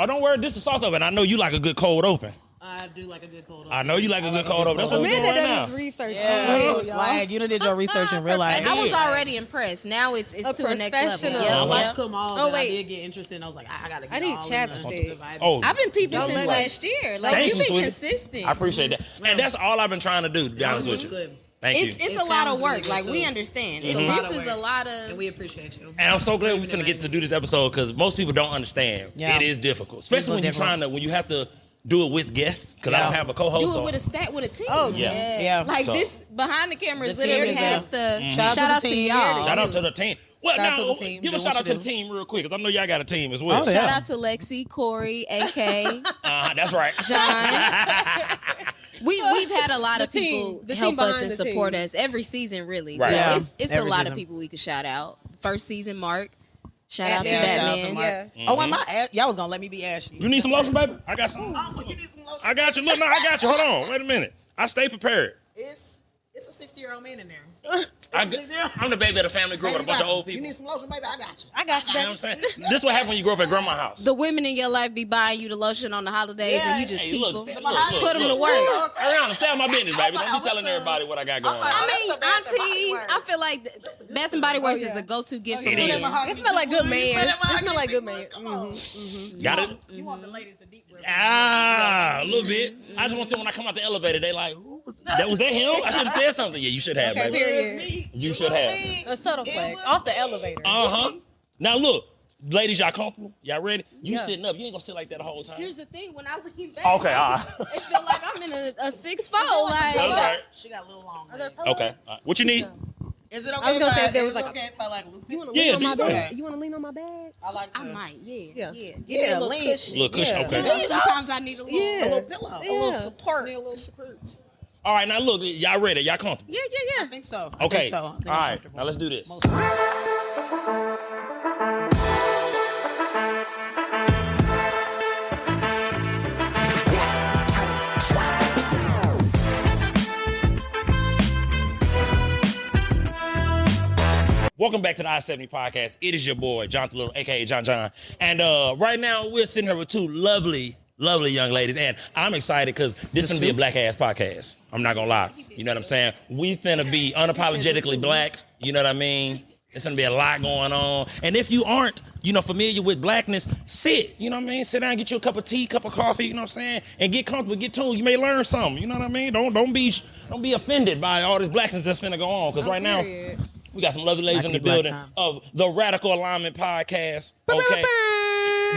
Oh, don't worry. This is sauce open. I know you like a good cold open. I do like a good cold open. I know you like a good cold open. That's what we're doing right now. Research. Yeah, like you done did your research in real life. I was already impressed. Now it's to a next level. Yeah, I Yep. watched them all. I did get interested, and I was like, I gotta get I need all chapstick. Oh, I've been peeping since last year. Like you've been consistent. I appreciate that, and that's all I've been trying to do. To be honest with you. Good. Thank you. It's a lot of work. Like we understand. This is a lot of. And we appreciate you. And I'm so glad we're finna get to do this episode because most people don't understand. Yeah. It is difficult, especially when you're when you have to do it with guests. Because I don't have a co-host. Do it with a team. Oh yeah. Like this behind the cameras, literally have to shout out to y'all. Shout out to the team. Well, now give a shout out to the team real quick because I know y'all got a team as well. Shout out to Lexi, Corey, AK. That's right. John. We've had a lot of people help us and support us every season, really. Right. So it's a lot of people we could shout out. First season, Mark. Shout out to Batman. Yeah. Oh, y'all was gonna let me be ashy. You need some lotion, baby? I got some. Oh, you need some lotion? I got you. Look, no, I got you. Hold on. Wait a minute. I stay prepared. It's a 60-year-old man in there. I'm the baby of the family. Grew up with a bunch of old people. You need some lotion, baby? I got you. I got you, baby. You know what I'm saying? This is what happens when you grow up at grandma's house. The women in your life be buying you the lotion on the holidays and you just keep them. Put them to work. Ariana, stay out my business, baby. Don't be telling everybody what I got going on. I mean, aunties, I feel like Bath and Body Works is a go-to gift for men. It smell like good man. It smell like good man. Got it? You want the ladies to deep breath. A little bit. I just want them when I come out the elevator, they like, was that him? I should have said something. Yeah, you should have, baby. Period. You should have. A subtle flex off the elevator. Now look, ladies, y'all comfortable? Y'all ready? You sitting up. You ain't gonna sit like that the whole time. Here's the thing. When I lean back, okay, all right. It feel like I'm in a 6'4". Like, okay. She got a little long. Okay. What you need? Is it okay? I was gonna say if there was like if I like you want to lean on my bag? You want to lean on my bag? I might. Yeah. Lean. Little cushion. Okay. Sometimes I need a little pillow, a little support. a little support. All right, now look, y'all ready? Y'all comfortable? Yeah. I think so. Okay. All right, now let's do this. Welcome back to the I-70 podcast. It is your boy, Jonathan Little, a.k.a. John. And right now, we're sitting here with two lovely young ladies. And I'm excited because this is going to be a black-ass podcast. I'm not going to lie. You know what I'm saying? We finna be unapologetically black. You know what I mean? There's going to be a lot going on. And if you aren't, familiar with blackness, sit. You know what I mean? Sit down, get you a cup of tea, cup of coffee, you know what I'm saying? And get comfortable, get tuned. You may learn something. You know what I mean? Don't be offended by all this blackness that's finna go on. Because right now, we got some lovely ladies in the building of the Radical Alignment Podcast. Okay.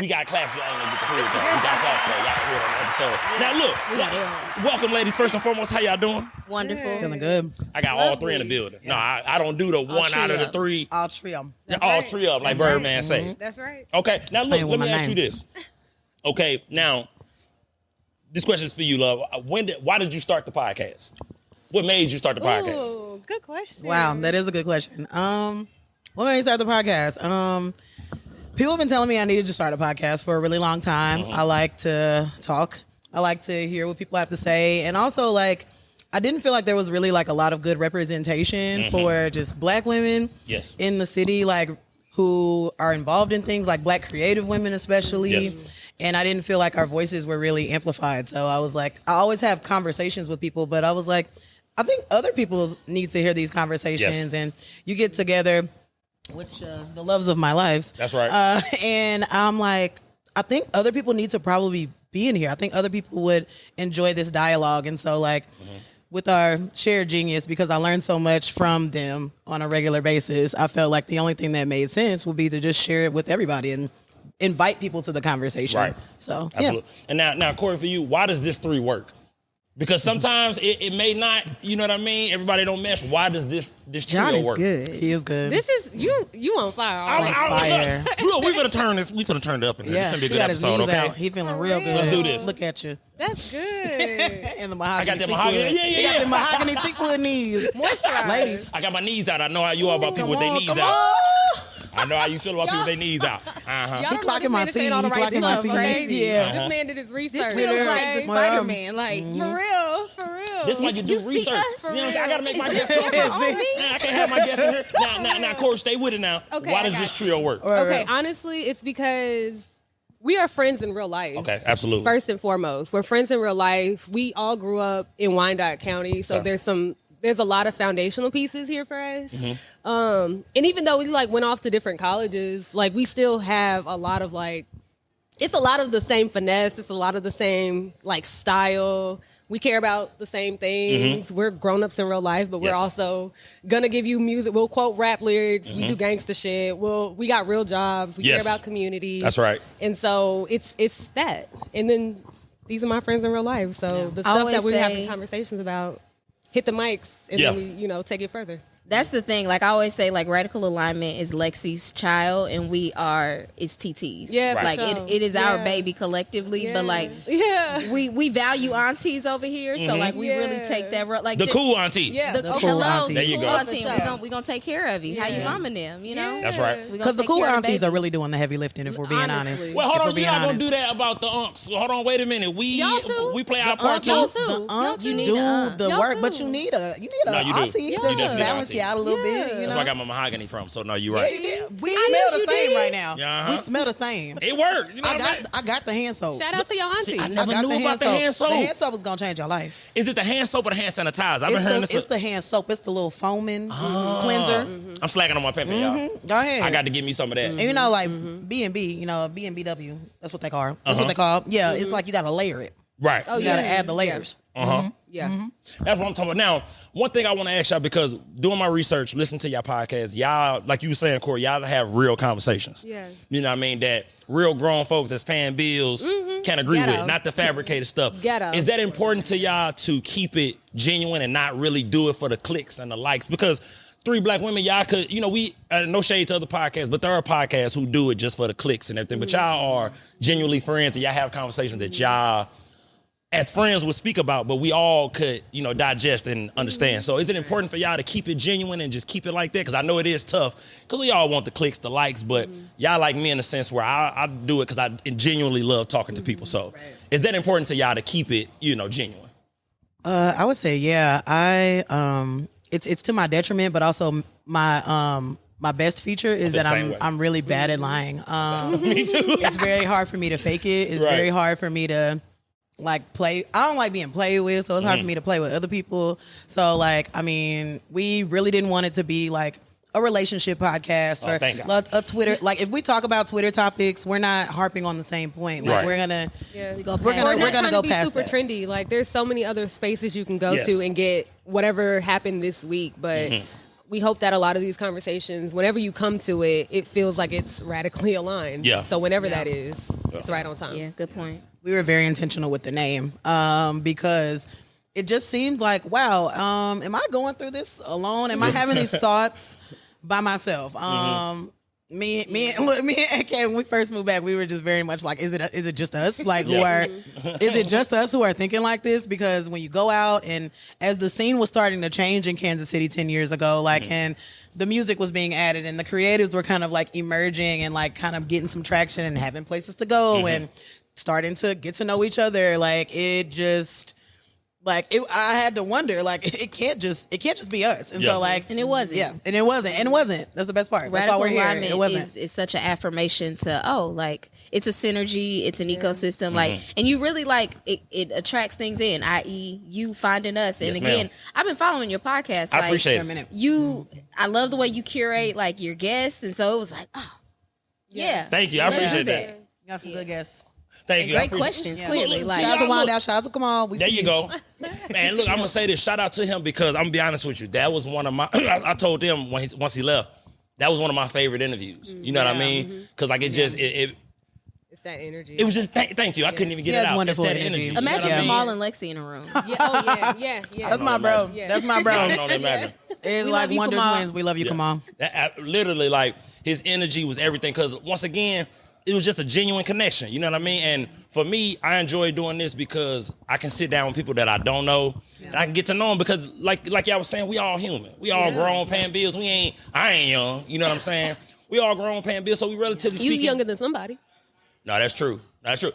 We got claps. Y'all ain't gonna get to hear it. We got claps for y'all hear it on the episode. Now look, welcome ladies. First and foremost, how y'all doing? Wonderful. Feeling good. I got all three in the building. No, I don't do the one out of the three. All three of them. All three of them, like Birdman say. That's right. Okay, now look, let me ask you this. Okay, now, this question is for you, love. Why did you start the podcast? What made you start the podcast? Ooh, good question. Wow, that is a good question. What made me start the podcast? People have been telling me I needed to start a podcast for a really long time. I like to talk. I like to hear what people have to say. And also, I didn't feel like there was really, a lot of good representation for just black women in the city, who are involved in things, like black creative women especially. Yes. And I didn't feel like our voices were really amplified. So I was like, I always have conversations with people, but I was like, I think other people need to hear these conversations. And you get together, which the loves of my lives. That's right. And I'm like, I think other people need to probably be in here. I think other people would enjoy this dialogue. And so with our shared genius, because I learned so much from them on a regular basis, I felt like the only thing that made sense would be to just share it with everybody and invite people to the conversation. Right. So, absolutely. And now, Corey, for you, why does this three work? Because sometimes it may not, you know what I mean? Everybody don't mesh. Why does this trio work? Good. He is good. This is you on fire. I'm on fire. Look, we finna turn this. We finna turn it up in here. This gonna be a good episode, okay? Out. He feeling real good. Let's do this. Look at you. That's good. And the mahogany. I got that mahogany. Yeah. You got the mahogany teakwood knees. Moisturize. Ladies. I got my knees out. I know how you are about people with their knees out. I know how you feel about people with their knees out. He clocking my teeth. He clocking my teeth. Yeah. This man did his research. This feels like the Spider-Man. For real. This is why you do research. You know what I'm saying? I gotta make my guests comfortable. I can't have my guests in here. Now, Corey, stay with it now. Okay, why does this trio work? Okay, honestly, it's because we are friends in real life. Okay, absolutely. First and foremost, we're friends in real life. We all grew up in Wyandotte County, so there's a lot of foundational pieces here for us. And even though we like went off to different colleges, like we still have a lot of like, it's a lot of the same finesse. It's a lot of the same like style. We care about the same things. We're grown-ups in real life, but we're also gonna give you music. We'll quote rap lyrics. We do gangster shit. We got real jobs. We care about community. That's right. And so it's that. And then these are my friends in real life. So the stuff that we're having conversations about, hit the mics and then we, take it further. That's the thing. Like I always say, like Radical Alignment is Lexi's child, and it's TT's. Yeah, like sure. it is our baby collectively. But like, we value aunties over here, so like we really take that like the cool auntie. Yeah, the cool auntie. There you go. Auntie, we gonna take care of you. How you mom and them, you know? That's right. Because the cool aunties are really doing the heavy lifting. If we're being honest. Well, hold on. You're not gonna do that about the unks. Hold on. Wait a minute. We play our part too. The unks do the work, but you need a auntie to just balance you out a little bit. That's where I got my mahogany from. So no, you're right. We smell the same right now. We smell the same. It worked. You know I got the hand soap. Shout out to your auntie. I never knew about the hand soap. The hand soap is gonna change your life. Is it the hand soap or the hand sanitizer? I've been hearing this. It's the hand soap. It's the little foaming cleanser. I'm slacking on my pimping, y'all. Go ahead. I got to give me some of that. And like B&B, B&BW. That's what they call. That's what they call. Yeah, it's like you got to layer it. Right. You got to add the layers. Yeah. That's what I'm talking about. Now, one thing I want to ask y'all, because doing my research, listening to y'all podcast, y'all, like you were saying, Corey, y'all have real conversations. Yeah. You know what I mean? That real grown folks that's paying bills can agree with, not the fabricated stuff. Is that important to y'all to keep it genuine and not really do it for the clicks and the likes? Because 3 black women, y'all could, we, no shade to other podcasts, but there are podcasts who do it just for the clicks and everything. But y'all are genuinely friends and y'all have conversations that y'all, as friends, would speak about, but we all could, digest and understand. So is it important for y'all to keep it genuine and just keep it like that? Because I know it is tough, because we all want the clicks, the likes, but y'all like me in the sense where I do it because I genuinely love talking to people. So is that important to y'all to keep it, genuine? I would say, yeah. It's to my detriment, but also my best feature is that I'm really bad at lying. Me too. It's very hard for me to fake it. It's very hard for me to play. I don't like being played with, so it's hard for me to play with other people. So we really didn't want it to be like a relationship podcast or a Twitter. Like if we talk about Twitter topics, we're not harping on the same point. Like we're gonna go be super trendy. Like there's so many other spaces you can go to and get whatever happened this week, but we hope that a lot of these conversations, whenever you come to it, it feels like it's radically aligned. Yeah. So whenever that is, it's right on time. Yeah, good point. We were very intentional with the name because it just seemed like, wow, am I going through this alone? Am I having these thoughts by myself? Me and AK, when we first moved back, we were just very much like, is it just us? Like, is it just us who are thinking like this? Because when you go out and as the scene was starting to change in Kansas City 10 years ago, and the music was being added and the creatives were kind of like emerging and like kind of getting some traction and having places to go and starting to get to know each other. I had to wonder, it can't just be us. And so and it wasn't. Yeah. And it wasn't. That's the best part. That's Radical why we're here. Alignment it wasn't. is such an affirmation to, it's a synergy, it's an ecosystem, and you really it attracts things in, i.e. you finding us. And again, I've been following your podcast. I appreciate it. I love the way you curate your guests. And so it was thank you. I appreciate that. You got some good guests. Thank you. Great questions, clearly. Shout out to Wanda, shout out to Kamal. There you go. Man, look, I'm going to say this. Shout out to him because I'm going to be honest with you. That was one of my, I told him once he left, that was one of my favorite interviews. You know what I mean? Because it's that energy. It was just, thank you. I couldn't even get it out. Wonderful it's that energy. Imagine Kamal and Lexi in a room. Yeah. That's my bro. That's my bro. I don't imagine. It's like Wonder Twins. We love you, Kamal. Literally, his energy was everything. Because once again, it was just a genuine connection. You know what I mean? And for me, I enjoy doing this because I can sit down with people that I don't know and I can get to know them because like y'all was saying, we all human. We all grown paying bills. I ain't young. You know what I'm saying? We all grown paying bills, so we relatively speaking. You younger than somebody. No, that's true.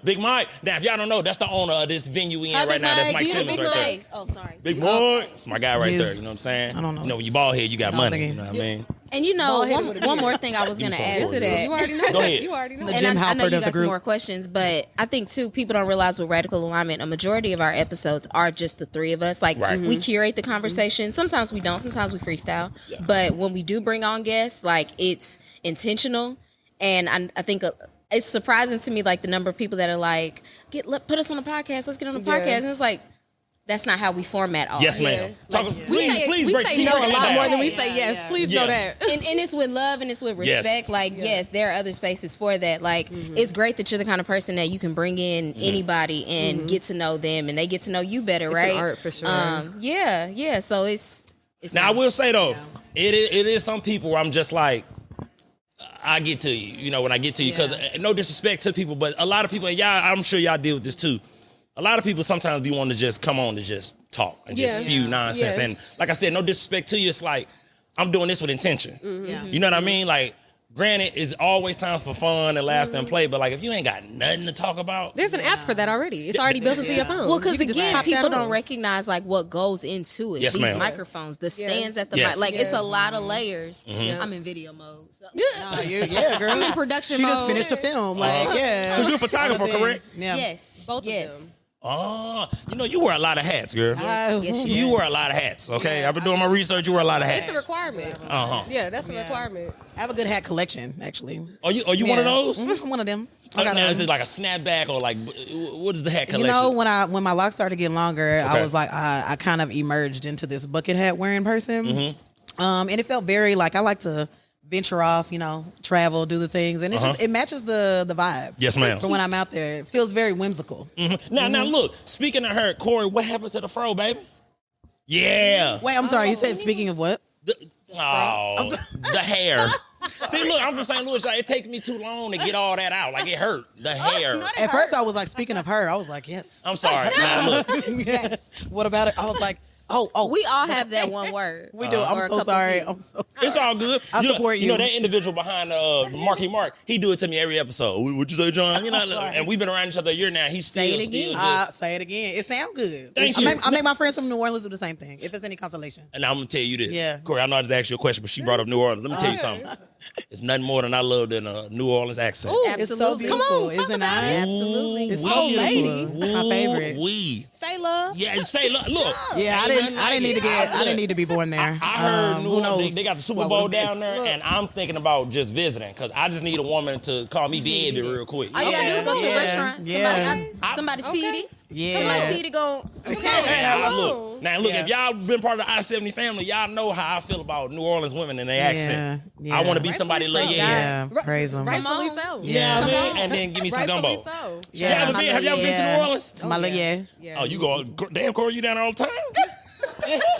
Big Mike. Now, if y'all don't know, that's the owner of this venue we in right now. That's Mike Simmons right there. Oh, sorry. Big Mike. It's my guy right there. You know what I'm saying? I don't know. When you bald head, you got money. You know what I mean? And one more thing I was going to add to that. You already know. Go ahead. You already know. And I know you got some more questions, but I think too, people don't realize with Radical Alignment, a majority of our episodes are just the three of us. Like we curate the conversation. Sometimes we don't. Sometimes we freestyle. Yeah. But when we do bring on guests, like it's intentional. And I think it's surprising to me, like the number of people that are like, put us on the podcast. Let's get on the podcast. And it's like, that's not how we format ours. Yes, ma'am. We say no a lot more than we say yes. Please know that. And it's with love and it's with respect. Like, yes, there are other spaces for that. Like, it's great that you're the kind of person that you can bring in anybody and get to know them and they get to know you better, right? It's an art for sure. Yeah. So it's now, nice. I will say, though, it is some people where I'm just like, I get to you, when I get to you. Because no disrespect to people, but a lot of people, I'm sure y'all deal with this too. A lot of people sometimes be wanting to just come on to just talk and just spew nonsense. Yeah. And like I said, no disrespect to you. It's like, I'm doing this with intention. You know what I mean? Like, granted, it's always times for fun and laughter and play, but like, if you ain't got nothing to talk about. There's an app for that already. It's already built into your phone. Well, because again, people don't recognize like what goes into it. Yes, These ma'am. Microphones, the stands at the mic. Like, it's a lot of layers. I'm in video mode. So. Girl. I'm in production mode. She just finished the film. Like, Because you're a photographer, correct? Yeah. Yes. Both of them. Oh, you wear a lot of hats, girl. Yes, you wear a lot of hats, okay? I've been doing my research. You wear a lot of hats. It's a requirement. Yeah, that's a requirement. I have a good hat collection, actually. Are you one of those? I'm one of them. Now, is it like a snapback or like, what is the hat collection? When my locks started getting longer, I was like, I kind of emerged into this bucket hat wearing person. And it felt very like, I like to venture off, travel, do the things, and it matches the vibe. Yes, ma'am. For when I'm out there, it feels very whimsical. Now, look. Speaking of her, Corey, what happened to the fro, baby? Yeah. Wait, I'm sorry. You said speaking of what? The hair. See, look, I'm from St. Louis. Like, it takes me too long to get all that out. Like, it hurt. The hair. At first, I was like, speaking of her, I was like, yes. I'm sorry. Now, look. Yes. What about it? I was like, Oh, we all have that one word. We do. I'm so sorry. It's all good. I support you. That individual behind Marky Mark, he do it to me every episode. What'd you say, John? And we've been around each other a year now. He's still, say it again. Say it again. It sounds good. Thank you. I make my friends from New Orleans do the same thing, if it's any consolation. And I'm going to tell you this. Yeah. Corey, I know I just asked you a question, but she brought up New Orleans. Let me tell you something. It's nothing more than I love than a New Orleans accent. Ooh, absolutely. It's so beautiful. Come on, talk about it. Absolutely. It's so beautiful. It's my favorite. Say love. Yeah, say love. Look. Yeah, I didn't need to be born there. I heard New Orleans, they got the Super Bowl down there, and I'm thinking about just visiting because I just need a woman to call me baby real quick. All you gotta do is go to a restaurant. Somebody titty. Yeah. Somebody titty go. Now look, if y'all been part of the I-70 family, y'all know how I feel about New Orleans women and their accent. Yeah. I want to be somebody like praise them. Rightfully so. Yeah, and then give me some gumbo. So. Yeah. Have y'all been to New Orleans? Yeah. Oh, you go, damn, Corey, you down there all the time?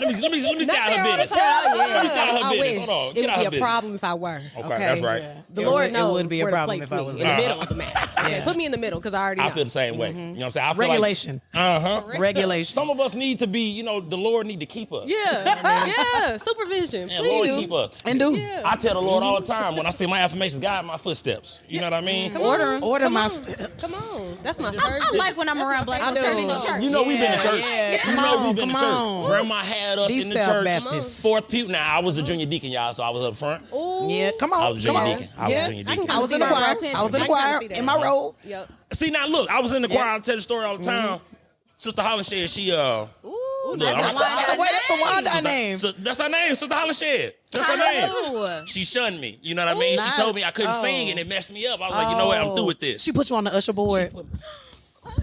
Let me style her business. Let me style her business. Hold on. It would be a problem if I were. Okay, that's right. The Lord knows it would be a problem if I was in the middle of the map. Okay, put me in the middle because I already know. I feel the same way. You know what I'm saying? I feel Regulation. Regulation. Some of us need to be, the Lord need to keep us. Yeah. Supervision. And Lord keep us. And do. Yeah. I tell the Lord all the time when I say my affirmations, guide my footsteps. You know what I mean? Order my steps. Come on. That's my first. I like when I'm around black folks in the church. You know we've been to church. Yeah. We've been to church. Grandma had us in the church. Baptist. Fourth pew. Now I was a junior deacon, y'all, so I was up front. Yeah, come on. I was a junior deacon. I was in the choir. I was in the choir in my role. Yep. See, now look, I was in the choir. I tell the story all the time. Sister Holland said she Ooh, that's the Wanda name. That's her name, Sister Holland Shed. That's her name. She shunned me. You know what I mean? She told me I couldn't sing and it messed me up. I was like, you know what? I'm through with this. She put you on the usher board.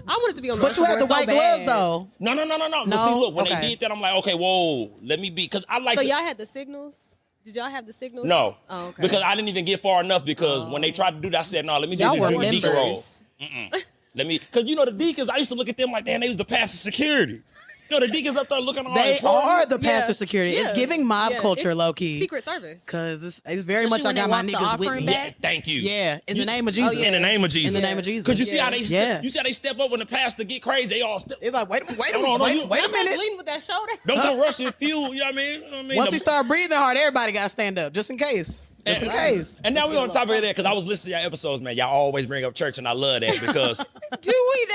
I wanted to be on the But you had the white gloves though. No. But see, look, when they did that, I'm like, okay, whoa, let me be, because I like. So y'all had the signals? Did y'all have the signals? No. Oh, okay. Because I didn't even get far enough because when they tried to do that, I said, no, let me do Y'all this were deacon role. members. Because the deacons, I used to look at them like, damn, they was the pastor's security. The deacons up there looking all They important. are the pastor security. It's giving mob culture, low key. Secret service. Because it's very much I got my niggas with me. Yeah, thank you. Yeah, in the name of Jesus. In the name of Jesus. In the name of Jesus. Because you see how they step up when the pastor get crazy. They all step. It's like, wait a Leaning minute. with that shoulder. Don't come rush his pew. You know what I mean? Once he start breathing hard, everybody got to stand up, just in case. Just in case. And now we're on top of that because I was listening to y'all episodes, man. Y'all always bring up church, and I love that because Do we?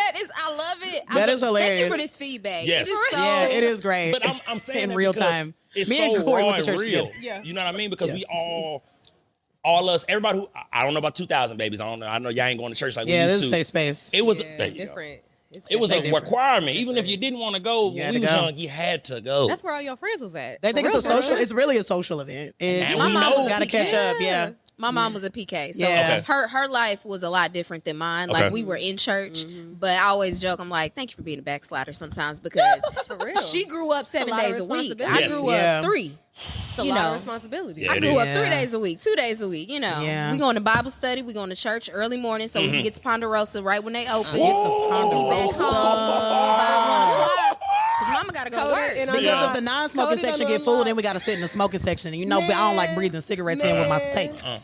I love it. That is hilarious. Thank you for this feedback. Yes. It is so. Yeah, it is great. But I'm saying in that real because time. It's Me so and Corey raw went to and church real. together. Yeah. You know what I mean? Because we all us, everybody who I don't know about 2,000 babies. I don't know. I know y'all ain't going to church like we Yeah, used this to. is safe space. It was Yeah, different. It was a different. requirement. Even if you didn't want to go when had we to was go. young, you had to go. That's where all your friends was at. They think For it's a real, social. for It's really a social event. And My we mom know. was a Gotta catch PK. up. Yeah. My mom was a PK, so Yeah. Okay. her life was a lot different than mine. Like Okay. we were in church, but I always joke, I'm like, thank you for being a backslider sometimes because For real. she grew up 7 lot of days a week. I responsibility. Yes. grew Yeah. up 3. It's a you lot know. of responsibility. Yeah, I it grew is. up 3 Yeah. days a week, 2 days a week. You know, Yeah. we going to Bible study, we going to church early morning so we can get to Ponderosa right when they open. Whoa. Be back home by 1 o'clock because Mama got to go to Code work. it in our Because Yeah. if the non-smoking Cody section gonna get full, unlock. then we got to sit in the smoking section. And you know, I don't like breathing cigarettes in with my steak. Y'all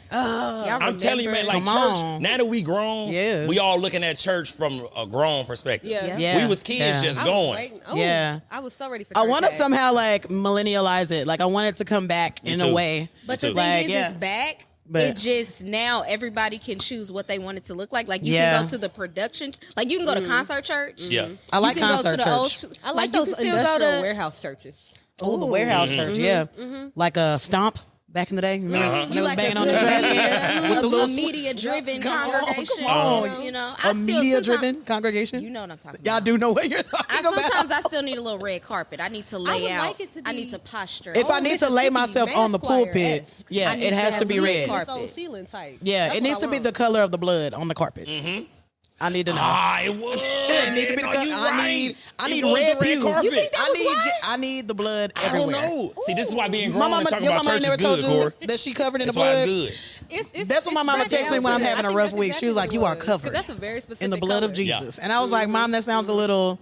I'm telling you, man, like Come church, on. now that we grown, Yeah. we all looking at church from a grown perspective. Yeah. Yeah. We was kids Yeah. just I was going. waiting. Oh, Yeah. I was so ready for I church want to act. somehow like millennialize it. Like I want it to come back in too. a way. But the too. thing Like, is, yeah. it's back. But- it just now everybody can choose what they want it to look like. Like you Yeah. can go to the production, like you can go to concert church. Yeah. I like you can concert go to the old. church. I like you those can still go industrial to warehouse churches. Oh, the warehouse church, yeah. Like a Stomp back in the day. Remember when You they was like a banging on good the trash media, cans with the a little media-driven Come on, congregation. come on. You know, a media-driven congregation. You know what I'm talking Y'all about. do know what you're talking about. Sometimes I still need a little red carpet. I need to lay would out. like it to I be- need to posture. If I need to lay myself on the pulpit, yeah, I need it to has have to be some red red. carpet. It's old ceiling type. Yeah, That's it what needs I to be want. the color of the blood on the carpet. I need to know. Ah, it was. It needs to be the color. I need It was red the pews. carpet. You think I need the blood I don't everywhere. know. See, this is why being My grown mama, and talking your about mama church never is told good, you Corey. that she covered in That's the why blood. it's good. That's what my mama texts me when I'm having a rough week. She was like, "You are covered That's a very specific in the blood of color. Jesus," and I was like, "Mom, that sounds a little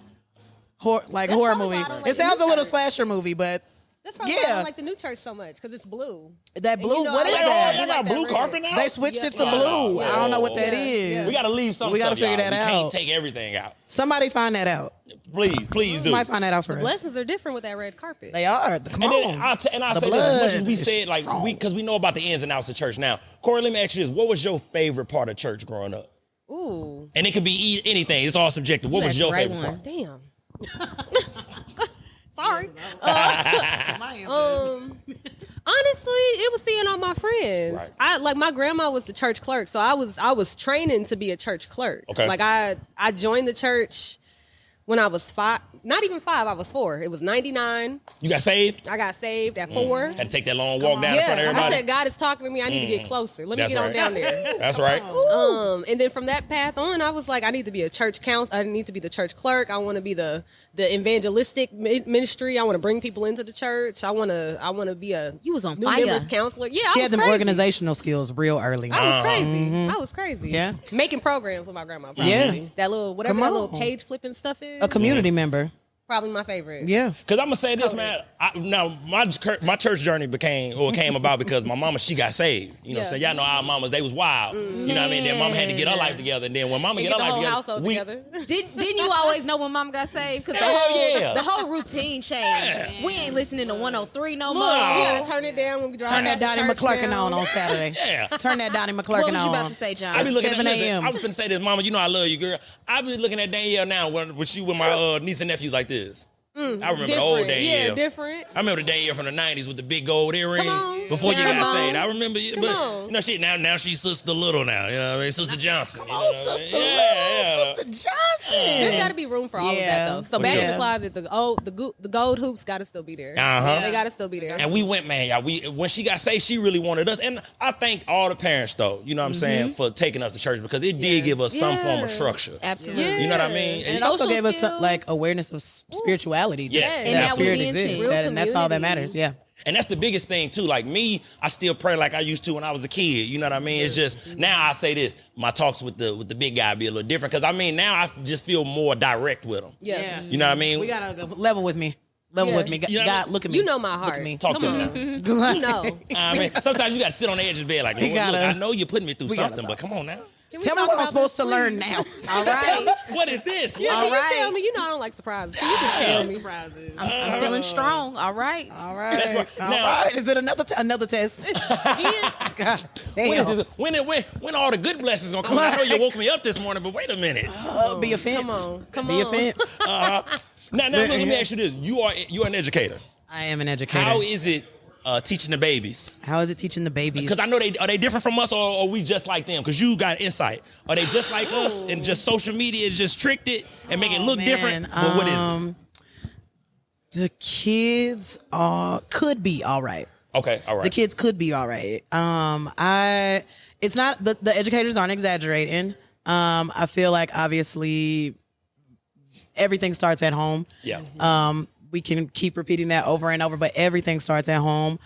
horror probably movie. why I don't like It the sounds new a little church. slasher movie, but That's probably why I Yeah. don't like the new church so much because it's blue. that blue. you know, What I is like that? Y'all got blue carpet now? They switched it to Yeah. blue. I don't know what that Yeah. is. We got to leave some We gotta stuff, figure y'all. that We out. can't take everything out. Somebody find that out. Please do. Somebody find that out for us. Lessons are different with that red carpet. They are. Come And on. then I The say this, as much blood as we is said, like strong. because we know about the ins and outs of church now. Corey, let me ask you this: what was your favorite part of church growing up? Ooh, And it could be anything. It's all subjective. What You was asked your the right favorite one. part? damn. Sorry. Honestly, it was seeing all my friends. Right. I like my grandma was the church clerk, so I was training to be a church clerk. Okay. Like I joined the church when I was 5. Not even 5, I was 4. It was 99. You got saved? I got saved at 4. Had to take that long walk down in front of Yeah, everybody. I said God is talking to me. I need to get closer. Let me That's get on right. down there. That's right. And then from that path on, I was like, I need to be a church counselor. I need to be the church clerk. I want to be the evangelistic ministry. I want to bring people into the church. I want to be a You was on new fire. members counselor. Yeah, She I had was them crazy. organizational skills real early. I was crazy. I was crazy. Yeah. Making programs with my grandma. Probably. Yeah. That little whatever Come that on. little page flipping stuff is. A community member. Probably my favorite. Yeah. Because I'm gonna say this, man. Now my church journey came about because my mama, she got saved. You know what I'm saying? Y'all know our mamas, they was wild. You know what I mean? Then mama had to get her life together, and then when mama And get her get the life whole together, household together. Didn't you always know when Mom got saved? Because Hell the whole routine changed. We ain't listening to 103 no more. We No. gotta turn it down when we drive. Turn that past Donnie the church McClurkin now. on Saturday. Yeah. Turn that Donnie What McClurkin was you on. about to say, John? I be looking 7 at listen, a.m. I'm finna say this, mama. You know I love you, girl. I be looking at Danielle now when she with my niece and nephews like this. I remember the old Different. Danielle. Yeah, different. I remember the Danielle from the '90s with the big gold earrings on. before you Come got on. saved. I remember, Come on. you know, she now she's Sister Little now. You know what I mean? Sister Johnson. You know Oh, what I mean? Sister Yeah. Little, Sister Johnson. There's got to be room for all of Yeah, that though. So for back in sure. the closet, the gold hoops got to still be there. Uh-huh. They got to still be there. And we went, man, y'all. When she got saved, she really wanted us. And I thank all the parents, though, you know what I'm saying, for taking us to church because it did give us some form of Yeah. structure. Absolutely. Yeah. You know what I mean? And it It- also Social gave us skills. like awareness of spirituality. Just Yes. And that that was spirit the intent. exists. Real And that's all that community. matters. Yeah. And that's the biggest thing, too. Like me, I still pray like I used to when I was a kid. You know what I mean? It's just, now I say this, my talks with the big guy be a little different because, I mean, now I just feel more direct with him. Yeah. You know what I mean? We gotta go level with me. Level Yeah. with me. You know- God, look at me. You know my Look heart. at me. Talk to Come me on. now. You know. I mean, sometimes you got to sit on the edge of the bed like, Lord, gotta- look, I know you're putting me through we gotta something, but come on now. Tell me what I'm supposed to learn now. All right. What is this? Yeah, All you right. tell me. You know I don't like surprises. So you just tell me. I'm feeling strong. All right. All right. That's right. All Now- right. Is it another test? God When, damn. is this, when all the good blessings gonna come? I know you woke me up this morning, but wait a minute. Be a fence. Come Be a on. fence. Now let me ask you this: you are an educator. I am an educator. How is it teaching the babies? How is it teaching the babies? Because I know are they different from us, or are we just like them? Because you got insight. Are they just like us, and just social media just tricked it and make it look different? But what is it? The kids could be all right. Okay, all right. The kids could be all right. It's not the educators aren't exaggerating. I feel like obviously everything starts at home. Yeah. We can keep repeating that over and over, but everything starts at home.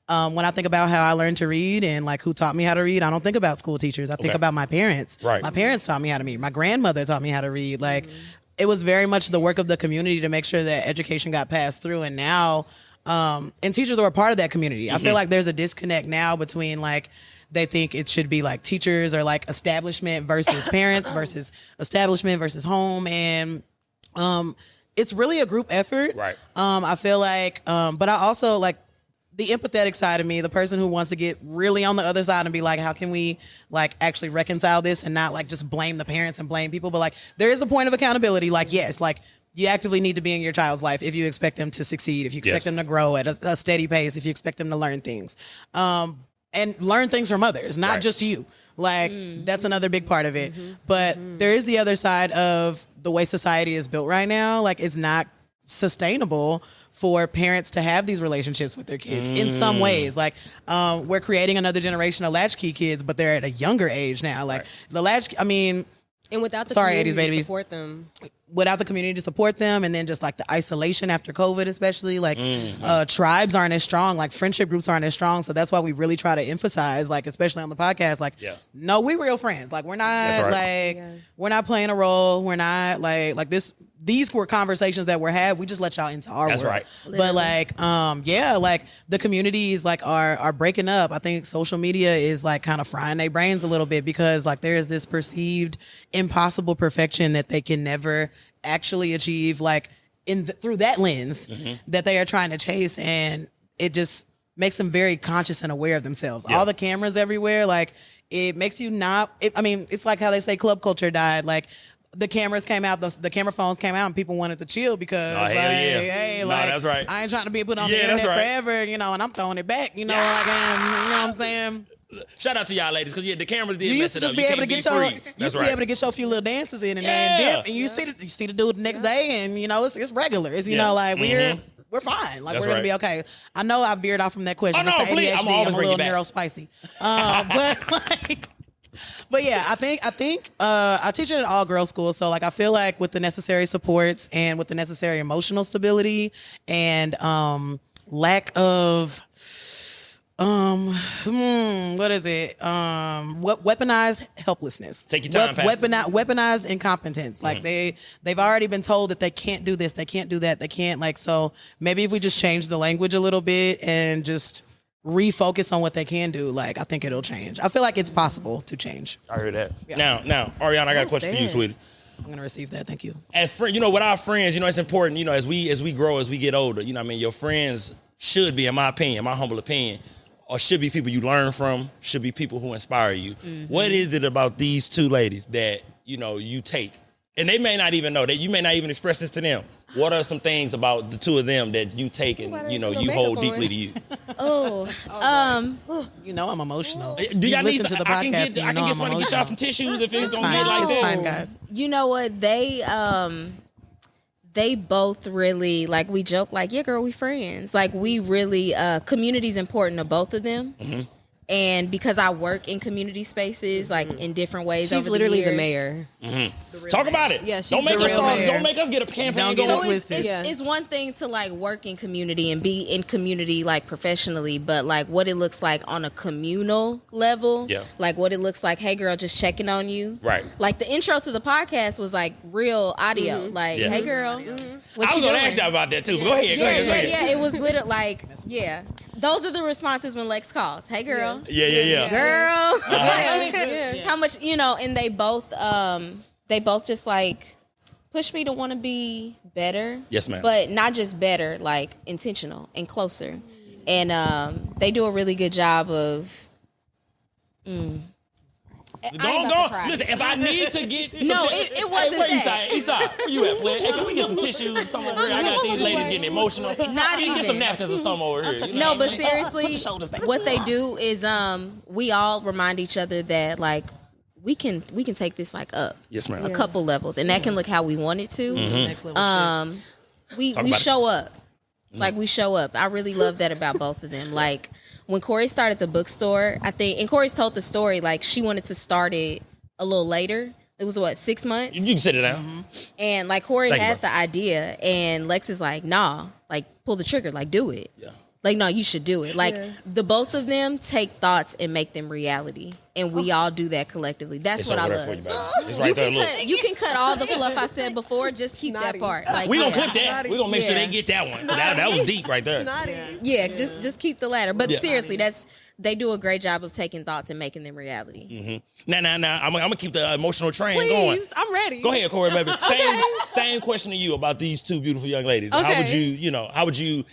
When I think about how I learned to read and like who taught me how to read, I don't think about school teachers. I think about my parents. Right. My parents taught me how to read. My grandmother taught me how to read. Like it was very much the work of the community to make sure that education got passed through. And now, and teachers are a part of that community. I feel like there's a disconnect now between like, they think it should be like teachers or like establishment versus parents versus establishment versus home. And, it's really a group effort. Right. I feel like, but I also like the empathetic side of me, the person who wants to get really on the other side and be like, how can we like actually reconcile this and not like just blame the parents and blame people, but like there is a point of accountability. Like, yes, like you actively need to be in your child's life if you expect them to succeed, if you expect them to grow at a steady pace, if you expect them to learn things, and learn things from others, not just you. Like that's another big part of it. But there is the other side of the way society is built right now. Like it's not sustainable for parents to have these relationships with their kids in some ways. Like we're creating another generation of latchkey kids, but they're at a younger age now. Like the latchkey, I mean, And without the Sorry, community 80s babies. to support them. Without the community to support them, and then just like the isolation after COVID, especially like tribes aren't as strong, like friendship groups aren't as strong. So that's why we really try to emphasize, like especially on the podcast, like no, we real friends. Like we're not we're not playing a role. We're not like this. These were conversations that were had. We just let y'all into our world. right. But like, like the communities like are breaking up. I think social media is like kind of frying their brains a little bit because like there is this perceived impossible perfection that they can never actually achieve, like through that lens that they are trying to chase, and it just makes them very conscious and aware of themselves. All the cameras everywhere, like it makes you not. It's like how they say club culture died. Like the cameras came out, the camera phones came out, and people wanted to chill because, hey, that's right. I ain't trying to be put on the internet forever, and I'm throwing it back, like I am, you know what I'm saying? Shout out to y'all ladies, because the cameras did You mess used it to up. just be able to get your, be able to get your few little dances in and then dip, and you see the dude the next day, and it's regular. It's like we're fine. Like we're gonna be okay. I know I veered off from that question. Oh, no, it's the please. ADHD. I'm a little neurospicy. but like. But yeah, I think I teach at an all-girls school, so like I feel like with the necessary supports and with the necessary emotional stability and lack of what is it? Weaponized helplessness. Take your time, weaponized incompetence. Like they've already been told that they can't do this, they can't do that, they can't so maybe if we just change the language a little bit and just refocus on what they can do, like I think it'll change. I feel like it's possible to change. I heard that. Yeah. Now, Ariana, I got a question for you, sweetie. I'm gonna receive that. Thank you. As friend, with our friends, it's important. As we grow, as we get older, your friends should be, in my opinion, my humble opinion, or should be people you learn from, should be people who inspire you. What is it about these two ladies that you take? And they may not even know that you may not even express this to them. What are some things about the two of them that you take and you hold deeply to you? I'm emotional. Do y'all need to the I can podcast? I can get somebody to get y'all some tissues if it's gonna fine. get like It's that. fine, guys. You know what? They both really, like, we joke like, yeah, girl, we friends. Like, we really, community's important to both of them. And because I work in community spaces, like in different ways, she's over literally the the years. mayor. Talk about it. Yeah, she's don't make the us real mayor. Don't make us get a campaign Don't going. get it twisted. It's one thing to like work in community and be in community like professionally, but like what it looks like on a communal level, like what it looks like. Hey, girl, just checking on you. Right. Like the intro to the podcast was like real audio. Like, hey, girl, what I was you gonna doing? ask y'all about that too. But go ahead. Yeah. It was literally like, Those are the responses when Lex calls. Hey, girl. Yeah. Girl. How much, and they both just like push me to want to be better. Yes, ma'am. But not just better, like intentional and closer. And they do a really good job of. Go. Listen, if I need to get some it wasn't that. Esai, where you at, play? Hey, can we get some tissues or something over here? I got these ladies getting emotional. Not even. Get some napkins or something over here. No, but seriously, what they do is we all remind each other that like we can take this like up. Yes, ma'am. A couple levels, and that can look how we want it to. Next level we show up. Like we show up. I really love that about both of them. Like when Corey started the bookstore, I think, and Corey's told the story, like she wanted to start it a little later. It was 6 months? You can sit it down. And like Corey had the idea, and Lex is like, nah, like pull the trigger, like do it. Yeah. Like, no, you should do it. Like the both of them take thoughts and make them reality. And we all do that collectively. That's what I love. It's right there, look. You can cut all the fluff I said before. Just keep that part. Like, we gonna clip that. We gonna make sure they get that one. That was deep right there. Yeah, just keep the latter. But seriously, they do a great job of taking thoughts and making them reality. Now, I'm gonna keep the emotional train going. I'm ready. Go ahead, Corey, baby. Same question to you about these two beautiful young ladies. Okay. How would you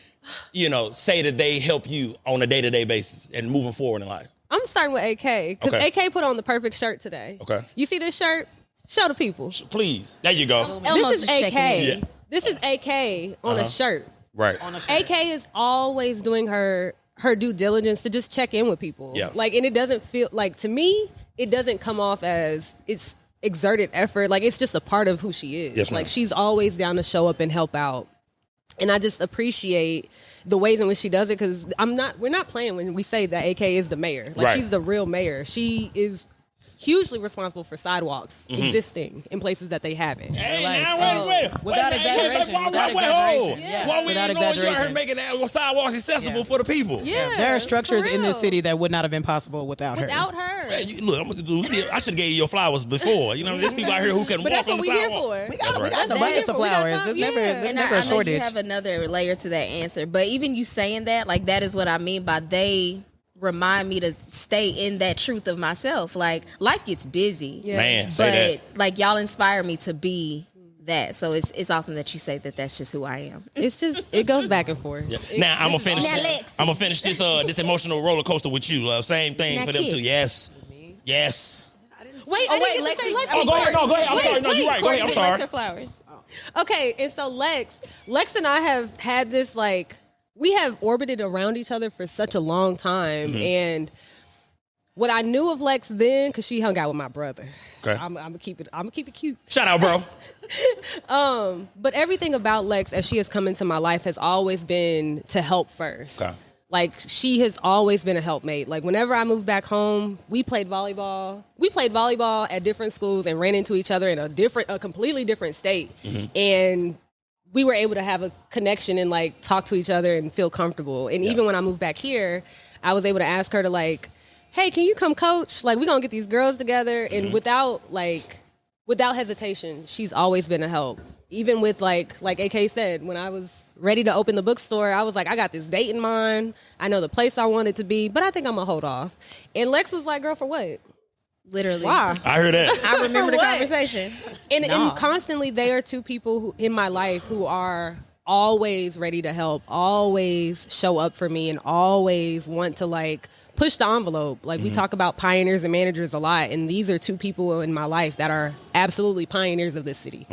say that they help you on a day-to-day basis and moving forward in life? I'm starting with AK because AK put on the perfect shirt today. Okay. You see this shirt? Show the people. Please. There you go. This is AK. Yeah. This is AK on a shirt. Right. AK is always doing her due diligence to just check in with people. Yeah. Like, and it doesn't feel like, to me, it doesn't come off as it's exerted effort. Like, it's just a part of who she is. Yes, ma'am. Like, she's always down to show up and help out. And I just appreciate the ways in which she does it, because we're not playing when we say that AK is the mayor. Like, she's the real mayor. She is hugely responsible for sidewalks existing in places that they haven't. Hey, now, wait. Without exaggeration. Without exaggeration. You heard making sidewalks accessible for the people. Yeah, there are structures in this city that would not have been possible without her. Hey, I should have gave you your flowers before. There's people out here who can walk on the sidewalk. We got the buckets of flowers. There's never a shortage. You have another layer to that answer, but even you saying that, like, that is what I mean by they remind me to stay in that truth of myself. Like, life gets busy. Yeah. Man, say but like, y'all inspire me to be that. So it's awesome that you say that that's just who I am. It's just, it goes back and forth. Yeah. Now I'm gonna finish this emotional roller coaster with you. Same thing for them too. Yes. Wait, I didn't get to say Lex. Go ahead. I'm sorry. No, you're right. Go ahead. I'm sorry. Flowers. Okay, and so Lex and I have had this, like, we have orbited around each other for such a long time, and what I knew of Lex then, because she hung out with my brother. Okay. I'm gonna keep it cute. Shout out, bro. But everything about Lex as she has come into my life has always been to help first. Okay. Like, she has always been a helpmate. Like, whenever I moved back home, we played volleyball. We played volleyball at different schools and ran into each other in a completely different state. And we were able to have a connection and, like, talk to each other and feel comfortable. And even when I moved back here, I was able to ask her to, like, hey, can you come coach? Like, we're going to get these girls together. And without hesitation, she's always been a help. Even with, like AK said, when I was ready to open the bookstore, I was like, I got this date in mind. I know the place I want it to be, but I think I'm going to hold off. And Lex was like, girl, for what? Literally. Why? I heard that. I remember the conversation. And constantly, they are two people in my life who are always ready to help, always show up for me, and always want to, like, push the envelope. Like, we talk about pioneers and managers a lot, and these are two people in my life that are absolutely pioneers of this city.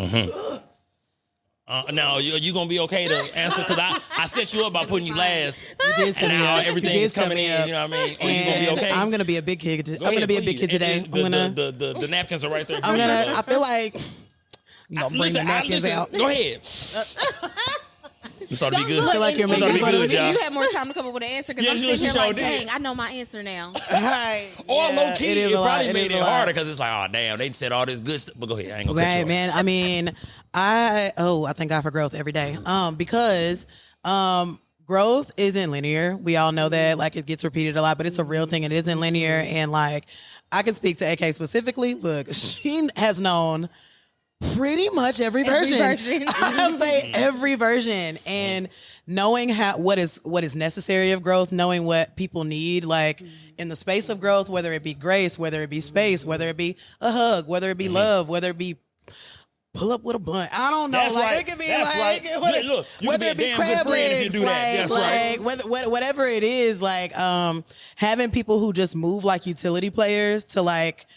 Now, you going to be okay to answer? Because I set you up by putting you last. You did set me up. Everything's coming in, you know what I mean? Are you going to be okay? I'm going to be a big kid. I'm going to be a big kid today. The napkins are right there. I feel like I'm going to bring the napkins out. Go ahead. You started to be good. I feel like you're making fun of me. You had more time to come up with an answer, because I'm sitting here like, dang, I know my answer now. Right. Or low key, it probably made it harder because it's like, oh damn, they said all this good stuff. But go ahead, I ain't gonna cut you off. Man. I mean, I thank God for growth every day. Because growth isn't linear. We all know that. Like, it gets repeated a lot, but it's a real thing. It isn't linear. And, like, I can speak to AK specifically. Look, she has known Pretty much every version. I'll say every version. And knowing what is necessary of growth, knowing what people need, like in the space of growth, whether it be grace, whether it be space, whether it be a hug, whether it be love, whether it be pull up with a blunt. I don't know. That's like right. it could be That's like right. Look, you whether can be it be a damn good crab friend if you legs, do that. That's right. Whatever it is, like having people who just move like utility players to like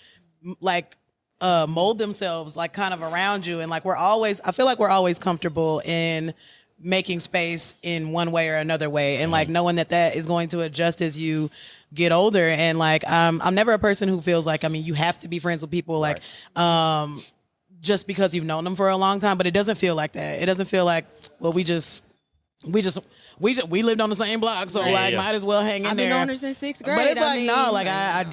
mold themselves like kind of around you, and like I feel like we're always comfortable in making space in one way or another way, and like knowing that is going to adjust as you get older. And like I'm never a person who feels like, I mean, you have to be friends with people like just because you've known them for a long time, but it doesn't feel like that. It doesn't feel like, well, we lived on the same block, so might as well hang in there. I've been on her since 6th grade. But it's I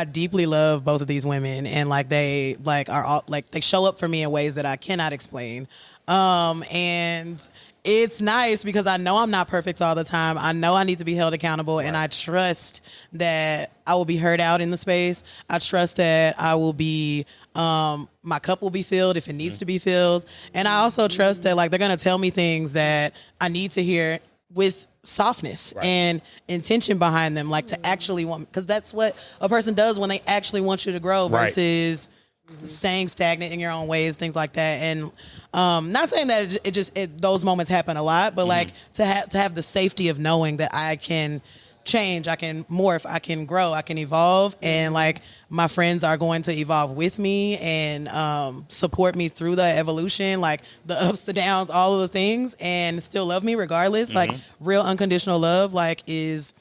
deeply love both of these women, and like they like are all like they show up for me in ways that I cannot explain. And it's nice because I know I'm not perfect all the time. I know I need to be held accountable, and I trust that I will be heard out in the space. I trust that I will be, my cup will be filled if it needs to be filled. And I also trust that like they're going to tell me things that I need to hear with softness and intention behind them, like to actually want, because that's what a person does when they actually want you to grow versus staying stagnant in your own ways, things like that. And not saying that those moments happen a lot, but like to have the safety of knowing that I can change, I can morph, I can grow, I can evolve, and like my friends are going to evolve with me and support me through the evolution, like the ups, the downs, all of the things, and still love me regardless. Like real unconditional love like is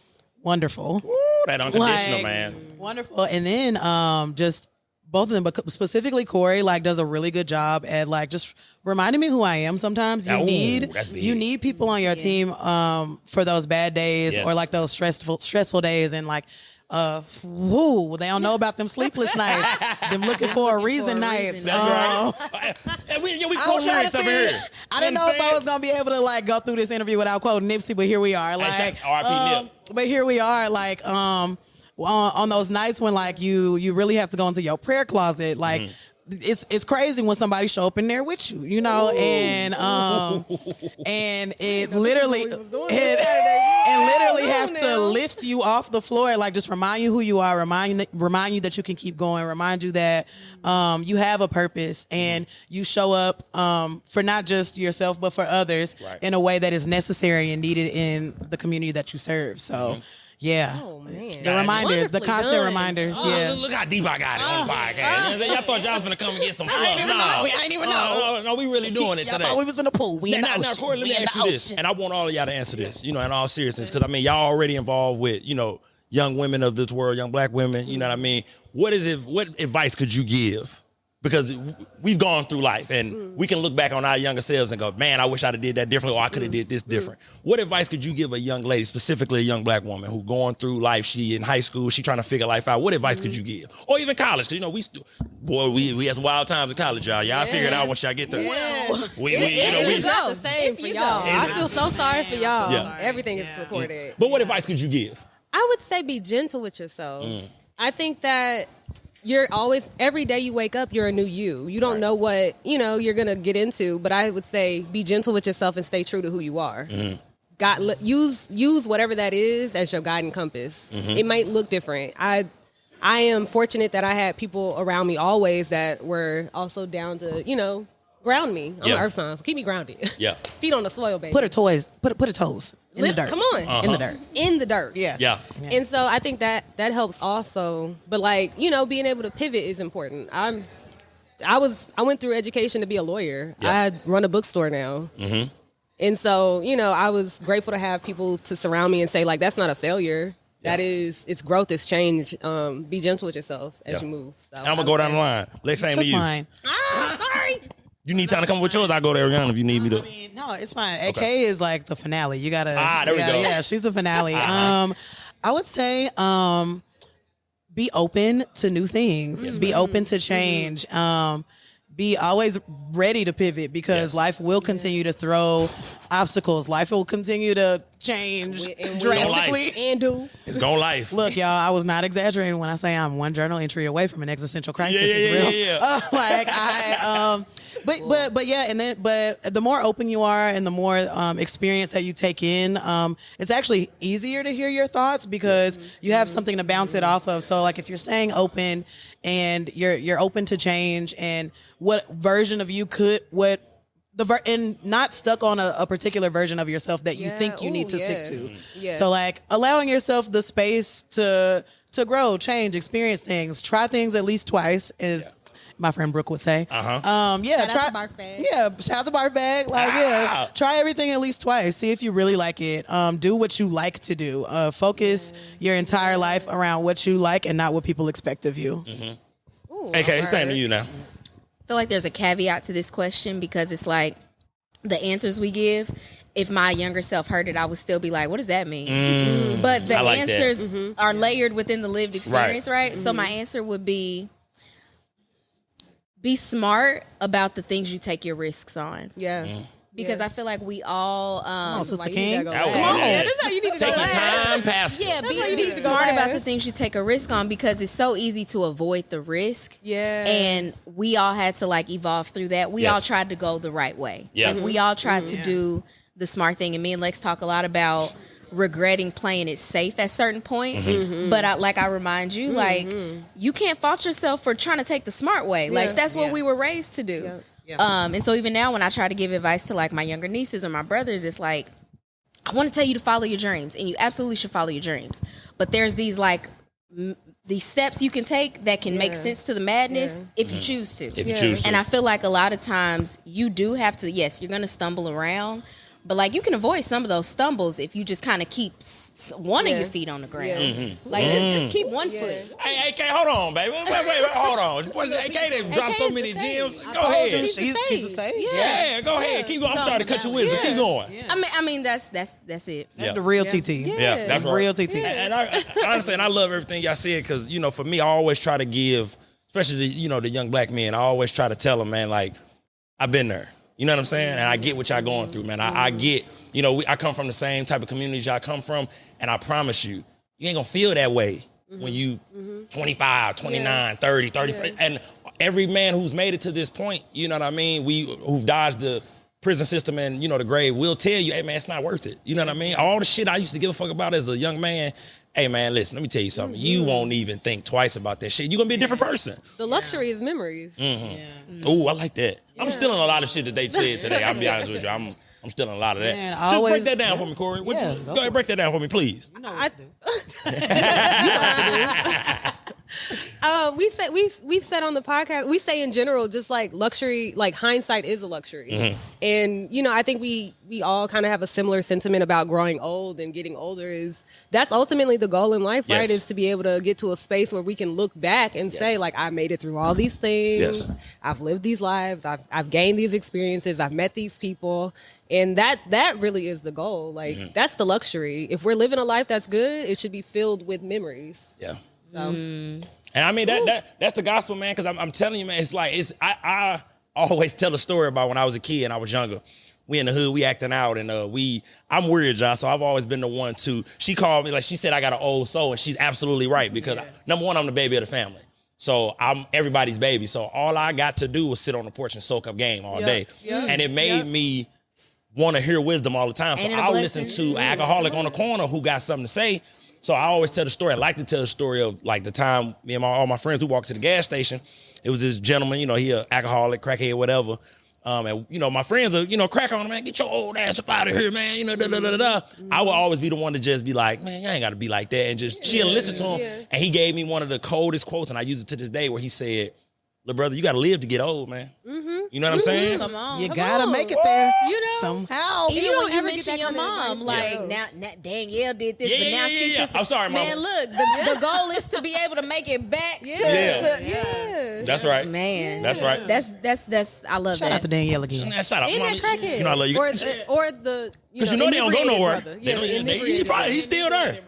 wonderful. Ooh, that unconditional, like, man. Wonderful. And then just both of them, but specifically Corey, like does a really good job at like just reminding me who I am. Sometimes you need people on your team for those bad days or like those stressful days, and like they don't know about them sleepless nights, them looking for a reason nights. That's right. And we quote lyrics over here. I didn't know if I was gonna be able to like go through this interview without quoting Nipsey, but here we are. Like R.I.P. Nip. But here we are, like on those nights when like you really have to go into your prayer closet, like it's crazy when somebody show up in there with you, you know. And it literally has to lift you off the floor, like just remind you who you are, remind you that you can keep going, remind you that you have a purpose, and you show up for not just yourself but for others in a way that is necessary and needed in the community that you serve. So yeah. Oh, man. The reminders, the constant reminders. Yeah. Look how deep I got it on the podcast. Y'all thought y'all was going to come and get some fun. I ain't even know. No, we really doing it today. Thought we was in the pool. We in the ocean. Now, Corey, let me ask you this. And I want all of y'all to answer this, you know, in all seriousness, because, I mean, y'all already involved with, you know, young women of this world, young black women, you know what I mean? What advice could you give? Because we've gone through life, and we can look back on our younger selves and go, man, I wish I'd have did that differently, or I could have did this different. What advice could you give a young lady, specifically a young black woman who going through life, she in high school, she trying to figure life out? What advice could you give? Or even college, because, you know, we had some wild times in college, y'all. Y'all figure it out once y'all get there. It's not the same for y'all. I feel so sorry for y'all. Yeah. Everything is recorded. But what advice could you give? I would say be gentle with yourself. I think that you're always, every day you wake up, you're a new you. You don't know what, you know, you're going to get into, but I would say be gentle with yourself and stay true to who you are. Use whatever that is as your guiding compass. It might look different. I am fortunate that I had people around me always that were also down to, you know, ground me. I'm an earth sign, so keep me grounded. Feet on the soil, baby. Put her toes in the dirt. Come on. In the dirt. In the dirt. Yeah. And so I think that helps also. But like, you know, being able to pivot is important. I went through education to be a lawyer. I run a bookstore now. And so, you know, I was grateful to have people to surround me and say, like, that's not a failure. That is, it's growth, it's change. Be gentle with yourself as you move. So I'm going to go down the line. Let's aim to you. Mine. Sorry. You need time to come up with yours, I'll go there again if you need me to. I mean, no, it's fine. AK is like the finale. You gotta. There we go. Yeah, she's the finale. I would say, be open to new things. Be open to change. Be always ready to pivot, because life will continue to throw obstacles. Life will continue to change drastically. It's gone life. Look, y'all, I was not exaggerating when I say I'm one journal entry away from an existential crisis. It's real. But yeah, and then the more open you are and the more experience that you take in, it's actually easier to hear your thoughts because you have something to bounce it off of. So like if you're staying open and you're open to change and what version of you and not stuck on a particular version of yourself that you think you need to stick to. Yeah. So like allowing yourself the space to grow, change, experience things, try things at least twice is my friend Brooke would say. Shout out to Barf Bag. Yeah, shout out to Barf Bag. Like, try everything at least twice. See if you really like it. Do what you like to do. Focus your entire life around what you like and not what people expect of you. Okay, same to you now. I feel like there's a caveat to this question because it's like the answers we give, if my younger self heard it, I would still be like, what does that mean? But the answers are layered within the lived experience, right? So my answer would be smart about the things you take your risks on. Yeah. Because I feel like we all Sister King. Come on. That's how you need to take go your time, Pastor. Yeah, be smart about the things you take a risk on because it's so easy to avoid the risk. Yeah. And we all had to like evolve through that. We all tried to go the right way. Yeah. Like we all tried to do the smart thing. And me and Lex talk a lot about regretting playing it safe at certain points. But I remind you, like, you can't fault yourself for trying to take the smart way. Like that's what we were raised to do. Yep. And so even now when I try to give advice to like my younger nieces or my brothers, it's like, I want to tell you to follow your dreams and you absolutely should follow your dreams. But there's these like, these steps you can take that can make sense to the madness if you choose to. If you choose to. And I feel like a lot of times you do have to, yes, you're going to stumble around, but like you can avoid some of those stumbles if you just kind of keep one of your feet on the ground. Like just keep one foot. Hey, AK, hold on, baby. Wait, hold on. AK done dropped so many gems. Go ahead. She's the sage. Yeah, go ahead. Keep going. I'm sorry to cut your wisdom. Keep going. Yeah. I mean that's it. That's the real TT. Yeah, that's right. Real TT. And I honestly, and I love everything y'all said because, you know, for me, I always try to give, especially, the young black men, I always try to tell them, man, like, I've been there. You know what I'm saying? And I get what y'all going through, man. I get, I come from the same type of communities y'all come from, and I promise you, you ain't gonna feel that way when you 25, 29, 30, 35. And every man who's made it to this point, you know what I mean? Who've dodged the prison system and, the grave will tell you, hey, man, it's not worth it. You know what I mean? All the shit I used to give a fuck about as a young man, hey, man, listen, let me tell you something. You won't even think twice about that shit. You're going to be a different person. The luxury is memories. Ooh, I like that. I'm stealing a lot of shit that they said today. I'll be honest with you. I'm stealing a lot of that. Man, Just break that down for me, Corey. Go ahead, break that down for me, please. We've said on the podcast, we say in general, just like luxury, like hindsight is a luxury. And, I think we all kind of have a similar sentiment about growing old and getting older. That's ultimately the goal in life, right? Is to be able to get to a space where we can look back and say, like, I made it through all these things. Yes. I've lived these lives. I've gained these experiences. I've met these people. And that really is the goal. Like, that's the luxury. If we're living a life that's good, it should be filled with memories. Yeah. So. And I mean, that's the gospel, man, because I'm telling you, man, I always tell a story about when I was a kid and I was younger. We in the hood, we acting out, and I'm weird, John, so I've always been the one to, she called me, like she said I got an old soul, and she's absolutely right, because number one, I'm the baby of the family. So I'm everybody's baby. So all I got to do was sit on the porch and soak up game all day. And it made me want to hear wisdom all the time. So I'll listen to an alcoholic on the corner who got something to say. So I always tell the story. I like to tell the story of like the time me and all my friends who walked to the gas station. It was this gentleman, he an alcoholic, crackhead, whatever. And my friends are, crack on him, man, get your old ass up out of here, man. I would always be the one to just be like, man, you ain't got to be like that, and just chill and listen to him. And he gave me one of the coldest quotes, and I use it to this day, where he said, "Little brother, you got to live to get old, man." You know what I'm saying? Come on. You got to make it there somehow. Even when you mention your mom, like, now Danielle did this, but now she's just... I'm sorry, Mama. Man, look, the goal is to be able to make it back to... That's right. Man. That's right. That's I love that. Shout out to Danielle again. Shout out. And that crackhead. I love you. Or the... Because they don't go nowhere. He's He's still there.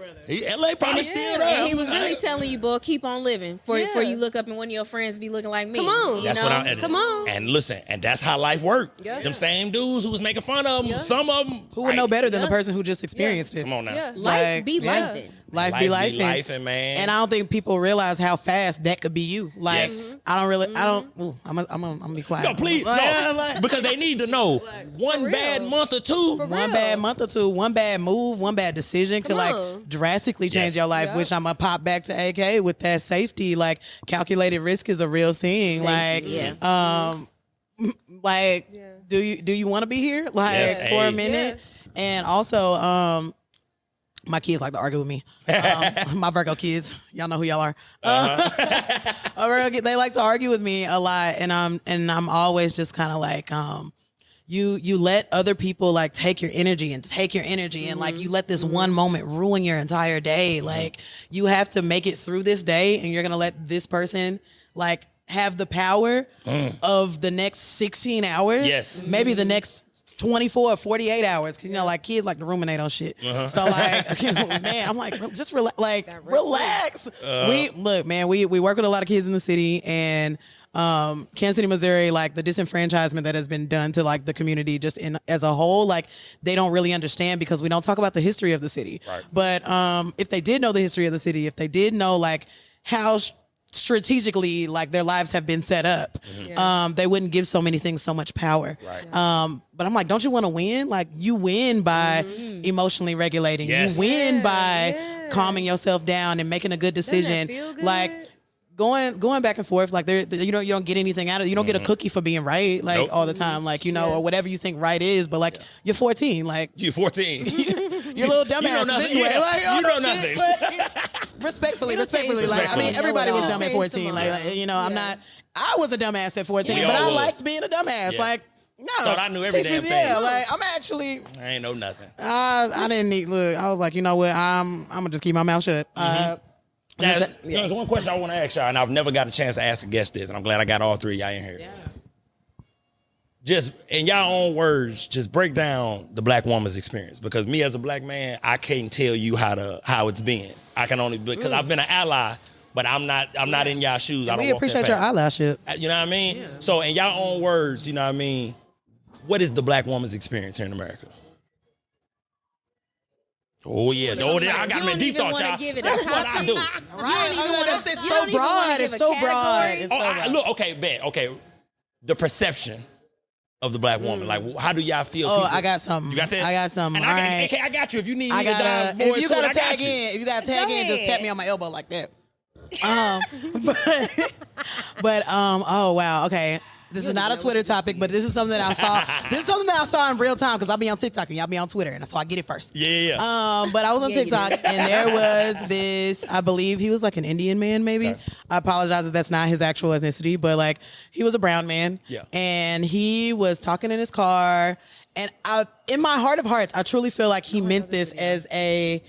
LA probably still there. And he was really telling you, boy, keep on living. Before you look up and one of your friends be looking like me. Come on. That's what I'm... Come on. And listen, and that's how life worked. Them same dudes who was making fun of them, some of them... Who would know better than the person who just experienced it? Come on now. Yeah. Life be lifing. Life be lifing, man. And I don't think people realize how fast that could be you. Like, I don't really. I don't. Ooh, I'm gonna be quiet. No, please, no, because they need to know one bad month or two. One bad month or two, one bad move, one bad decision could like drastically change your life. Which I'm gonna pop back to AK with that safety. Like calculated risk is a real thing. Do you want to be here like for a minute? And also, my kids like to argue with me. My Virgo kids, y'all know who y'all are. They like to argue with me a lot, and I'm always just kind of like, you let other people like take your energy, and like you let this one moment ruin your entire day. Like you have to make it through this day, and you're gonna let this person like have the power of the next 16 hours. Yes, maybe the next 24 or 48 hours, because like kids like to ruminate on shit. So like, man, I'm like, just relax. We work with a lot of kids in the city, and Kansas City, Missouri, like the disenfranchisement that has been done to like the community just as a whole, like they don't really understand because we don't talk about the history of the city. Right. But if they did know the history of the city, if they did know like how strategically like their lives have been set up, they wouldn't give so many things so much power. Right. But I'm like, don't you want to win? Like you win by emotionally regulating. Yes. You win by calming yourself down and making a good decision. Like going back and forth, like you don't get anything out of it. You don't get a cookie for being right, like all the time, like or whatever you think right is. But like you're 14, like you're 14. You're a little dumbass. You know nothing. Anyway. Like, you know nothing. Respectfully, like I mean, everybody was dumb at 14. I'm not. I was a dumbass at 14, but I liked being a dumbass. Like. No, thought I knew every damn thing. Yeah, like I'm actually. I ain't know nothing. I didn't need. Look, I was like, you know what? I'm gonna just keep my mouth shut. There's one question I want to ask y'all, and I've never got a chance to ask a guest this, and I'm glad I got all three of y'all in here. Yeah. Just in y'all own words, just break down the black woman's experience, because me as a black man, I can't tell you how it's been. I can only because I've been an ally. But I'm not in y'all shoes. I don't. We appreciate your allyship. You know what I mean? Yeah. So in y'all own words, you know what I mean? What is the black woman's experience here in America? Oh yeah, I got me deep thought, y'all. That's what I do. It's so broad. It's so broad. Look, okay, bet. Okay, the perception of the black woman. Like, how do y'all feel? Oh, I got something. You got that? I got something. And I got you. If you need me to dive more into it, I got you. If you got to tag in, just tap me on my elbow like that. Oh wow, okay. This is not a Twitter topic, but this is something that I saw. This is something that I saw in real time, because I'll be on TikTok and y'all be on Twitter, and so I get it first. Yeah. But I was on TikTok, and there was this, I believe he was like an Indian man, maybe. Okay. I apologize if that's not his actual ethnicity, but like he was a brown man. Yeah. And he was talking in his car, and in my heart of hearts, I truly feel like he meant this as a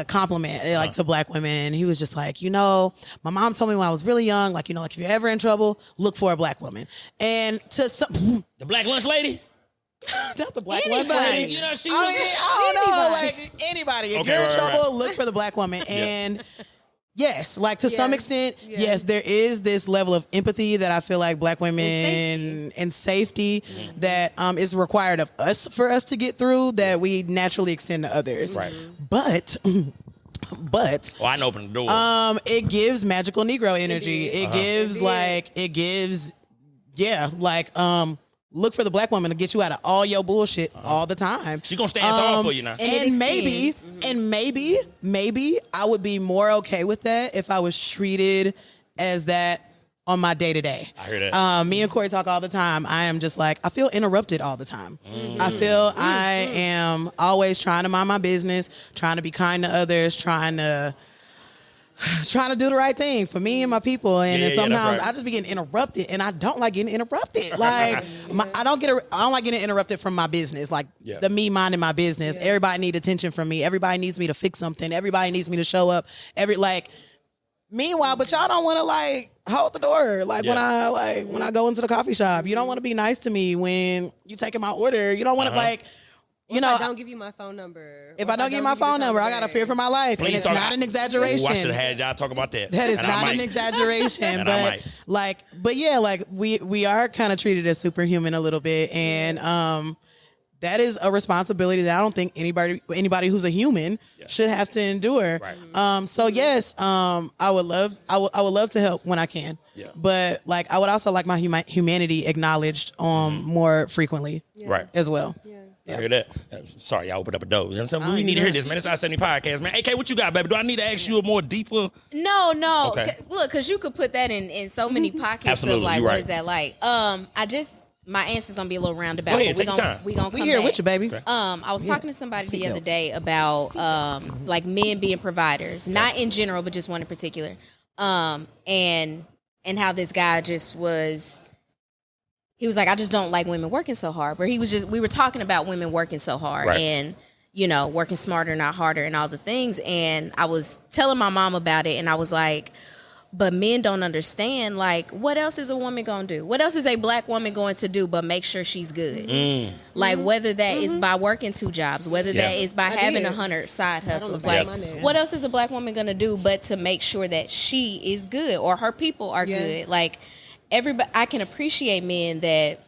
compliment, like to black women. And he was just like, my mom told me when I was really young, like, if you're ever in trouble, look for a black woman. And to some, the black lunch lady. Not the black lunch lady. She was. I don't know, like anybody. If you're in trouble, look for the black woman. And yes, like to some extent, yes, there is this level of empathy that I feel like black women and safety that is required of us for us to get through, that we naturally extend to others. Right. But I can open the door. It gives magical Negro energy. It gives look for the black woman to get you out of all your bullshit all the time. She gonna stand tall for you now. And maybe I would be more okay with that if I was treated as that on my day to day. I hear that. Me and Corey talk all the time. I am just like, I feel interrupted all the time. I feel I am always trying to mind my business, trying to be kind to others, trying to do the right thing for me and my people, and sometimes I just be getting interrupted, and I don't like getting interrupted. Like I don't like getting interrupted from my business, like the me minding my business. Everybody need attention from me. Everybody needs me to fix something. Everybody needs me to show up. Meanwhile, but y'all don't want to like hold the door. Like when I go into the coffee shop, you don't want to be nice to me when you taking my order. You don't want to if I don't give you my phone number. If I don't give you my phone number, I got to fear for my life. Please, and it's not an exaggeration. I should have had y'all talk about that. That is not an exaggeration. But we are kind of treated as superhuman a little bit. And that is a responsibility that I don't think anybody who's a human should have to endure. Right. So yes, I would love to help when I can. Yeah. But like, I would also like my humanity acknowledged more frequently. Right. As well. Yeah. I hear that. Sorry, I opened up a door. You know what I'm saying? We need to hear this, man. It's our 70 podcast, man. AK, what you got, baby? Do I need to ask you a more deeper? No. Okay. Look, because you could put that in so many pockets. Absolutely, of like, what is that like? My answer's gonna be a little roundabout. Go ahead, take your time. We gonna come here back. with you, baby. Okay. I was talking to somebody the other day about like men being providers, not in general, but just one in particular. And how this guy just was. He was like, I just don't like women working so hard. Where we were talking about women working so hard and, you know, working smarter, not harder and all the things. And I was telling my mom about it and I was like, but men don't understand, like, what else is a woman going to do? What else is a black woman going to do but make sure she's good? Like, whether that is by working 2 jobs, whether that is by having 100 side hustles. Like, what else is a black woman going to do but to make sure that she is good or her people are good? Like, everybody, I can appreciate men that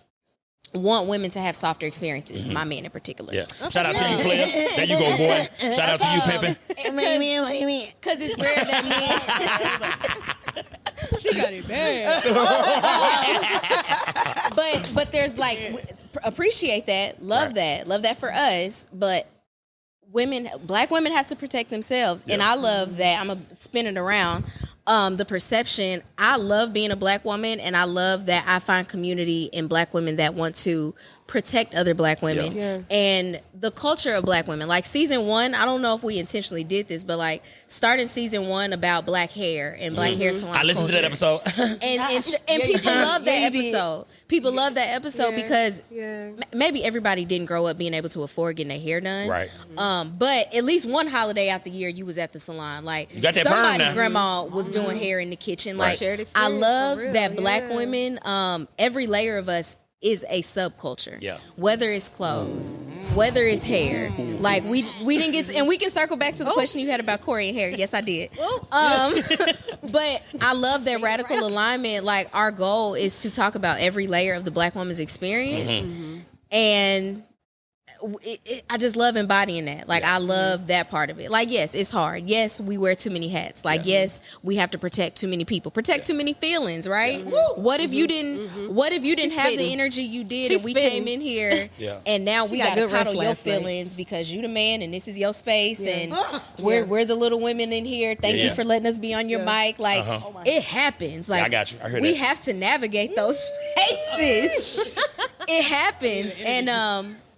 want women to have softer experiences. My man in particular. Yeah. Shout out to you, player. There you go, boy. Shout out to you, pimping. Because it's rare that men. She got it bad. but there's like, appreciate that, love that for us, but black women have to protect themselves. And I love that. I'm gonna spin it around. The perception, I love being a black woman, and I love that I find community in black women that want to protect other black women and the culture of black women. Like season 1, I don't know if we intentionally did this, but like starting season 1 about black hair and black hair salon I listened to that episode. and people love that episode. People love that episode because maybe everybody didn't grow up being able to afford getting their hair done. Right. But at least one holiday out the year you was at the salon. Like you got that somebody burn now. Grandma was doing hair in the kitchen. Like I love that black women, every layer of us is a subculture. Yeah. Whether it's clothes, whether it's hair. Like we didn't get to, and we can circle back to the question you had about Corey and hair. Yes, I did. But I love that radical alignment. Like our goal is to talk about every layer of the black woman's experience. And I just love embodying that. Like I love that part of it. Like yes, it's hard. Yes, we wear too many hats. Like yes, we have to protect too many people, protect too many feelings. Right? What if you didn't? What if you didn't have the energy you did, and we came in here, and now we got to coddle your feelings because you the man and this is your space, and we're the little women in here. Thank you for letting us be on your mic. Like it happens. Like I got you. I heard we that. have to navigate those spaces. It happens, and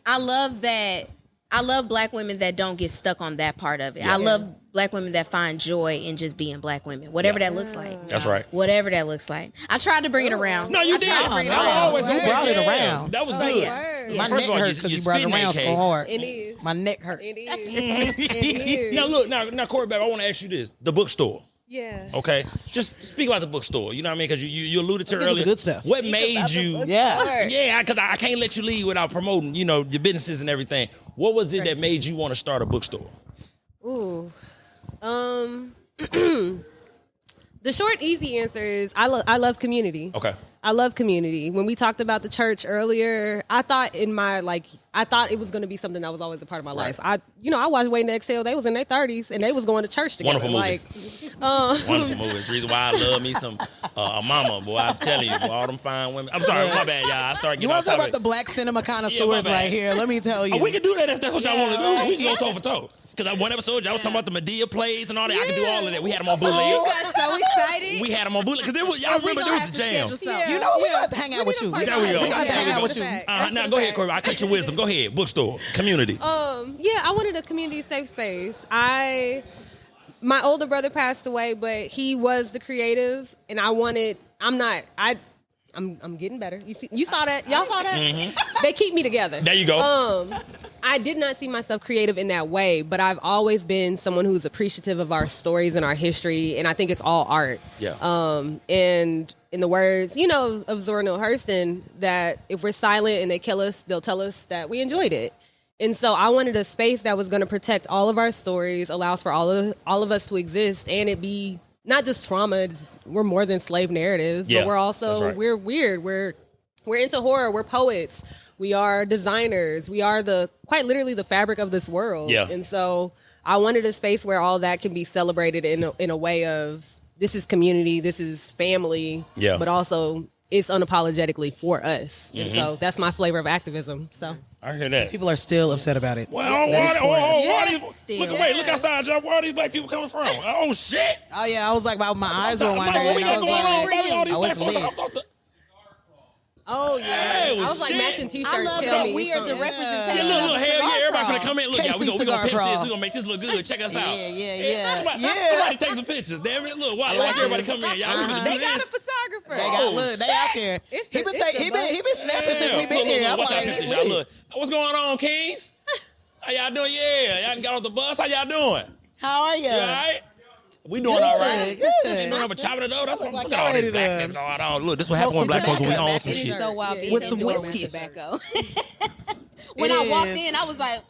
I love that. I love black women that don't get stuck on that part of it. I love black women that find joy in just being black women, whatever that looks like. That's right. Whatever that looks like. I tried to bring it around. No, you did. You brought it around. That was good. Yeah. My neck hurts because you brought it around so hard. It is. My neck hurts. It is. It is. Now look, now Corey, baby, I want to ask you this: the bookstore. Yeah. Okay. Just speak about the bookstore. You know what I mean? Because you alluded to earlier. Good stuff. What made you? Yeah. Because I can't let you leave without promoting, you know, your businesses and everything. What was it that made you want to start a bookstore? Ooh. The short, easy answer is I love community. Okay. I love community. When we talked about the church earlier, I thought it was going to be something that was always a part of my life. I watched Waiting to Exhale. They was in their 30s and they was going to church together. Wonderful movie. Wonderful movie. It's the reason why I love me some a mama, boy. I'm telling you, boy, all them fine women. I'm sorry, my bad, y'all. I started getting You want to talk about the black cinema connoisseurs right here? Let me tell you. We can do that if that's what y'all want to do. We can go toe for toe. Because one episode, y'all was talking about the Medea plays and all that. I could do all of that. We had them on bootleg. You got so excited. We had them on bootleg. Because y'all remember there was the jam. You know what? We got to hang out with you. We got to hang out with you. Now, go ahead, Corey. I cut your wisdom. Go ahead. Bookstore. Community. I wanted a community safe space. My older brother passed away, but he was the creative, and I'm getting better. You saw that? Y'all saw that? Mm-hmm. They keep me together. There you go. I did not see myself creative in that way, but I've always been someone who's appreciative of our stories and our history, and I think it's all art. Yeah. And in the words, of Zora Neale Hurston, that if we're silent and they kill us, they'll tell us that we enjoyed it. And so I wanted a space that was going to protect all of our stories, allows for all of us to exist, and it be not just trauma. We're more than slave narratives, but we're also we're weird. We're into horror. We're poets. We are designers. We are quite literally the fabric of this world. Yeah. And so I wanted a space where all that can be celebrated in a way of this is community, this is family, but also it's unapologetically for us. And so that's my flavor of activism. So I hear that. People are still upset about it. Well, look outside, y'all. Where are these black people coming from? Oh, shit. Oh, yeah. I was like, my eyes were wandering. What we got going on, baby? All these I was black folks. lit. oh yeah, Hey, I was like shit. matching T-shirts. I love that we are the representation. Yeah, of look, the hell cigar yeah, everybody crawl. finna come in. Look, y'all, we gonna Cigar pimp crawl. this. We gonna make this look good. Check us out. Yeah. Somebody take some pictures. Damn it, look, watch everybody come in. Y'all, we finna do They got a this. photographer. They got, look, they out there. He been snapping since we been here. I'm Watch our like, pictures, y'all. Look, what's going on, Kings? How y'all doing? Yeah, y'all got off the bus. How y'all doing? how are you? You all right? We doing all right. Good. Ain't doing nothing but chopping it up. That's what Like look at all ready this to blackness going on. Look, this is what happens when black folks when we own some It is shit. so wild being With some indoors whiskey. tobacco. When It I walked is. in, I was like,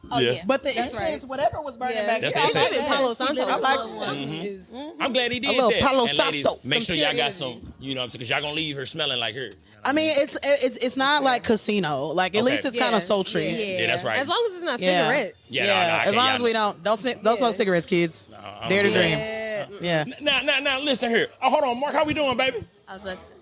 oh Yeah. yeah. But the That's incense, right. whatever was burning Yeah. back That's there. the I incense. give it Palo Santo. I like is I'm glad he did little that. Palo And ladies, Santo. make Some sure y'all pure got energy. some, you know what I'm saying? Because y'all gonna leave her smelling like her. I mean, it's not like casino. Like, at Okay. least it's kind of sultry. Yeah, that's right. As long as it's not Yeah. cigarettes. Yeah, no, I As can't, long y'all as we don't smoke cigarettes, kids. I Dare to don't do dream. Yeah. Yeah. Now, listen here. Oh, hold on, Mark. How we doing, baby? I was about to say.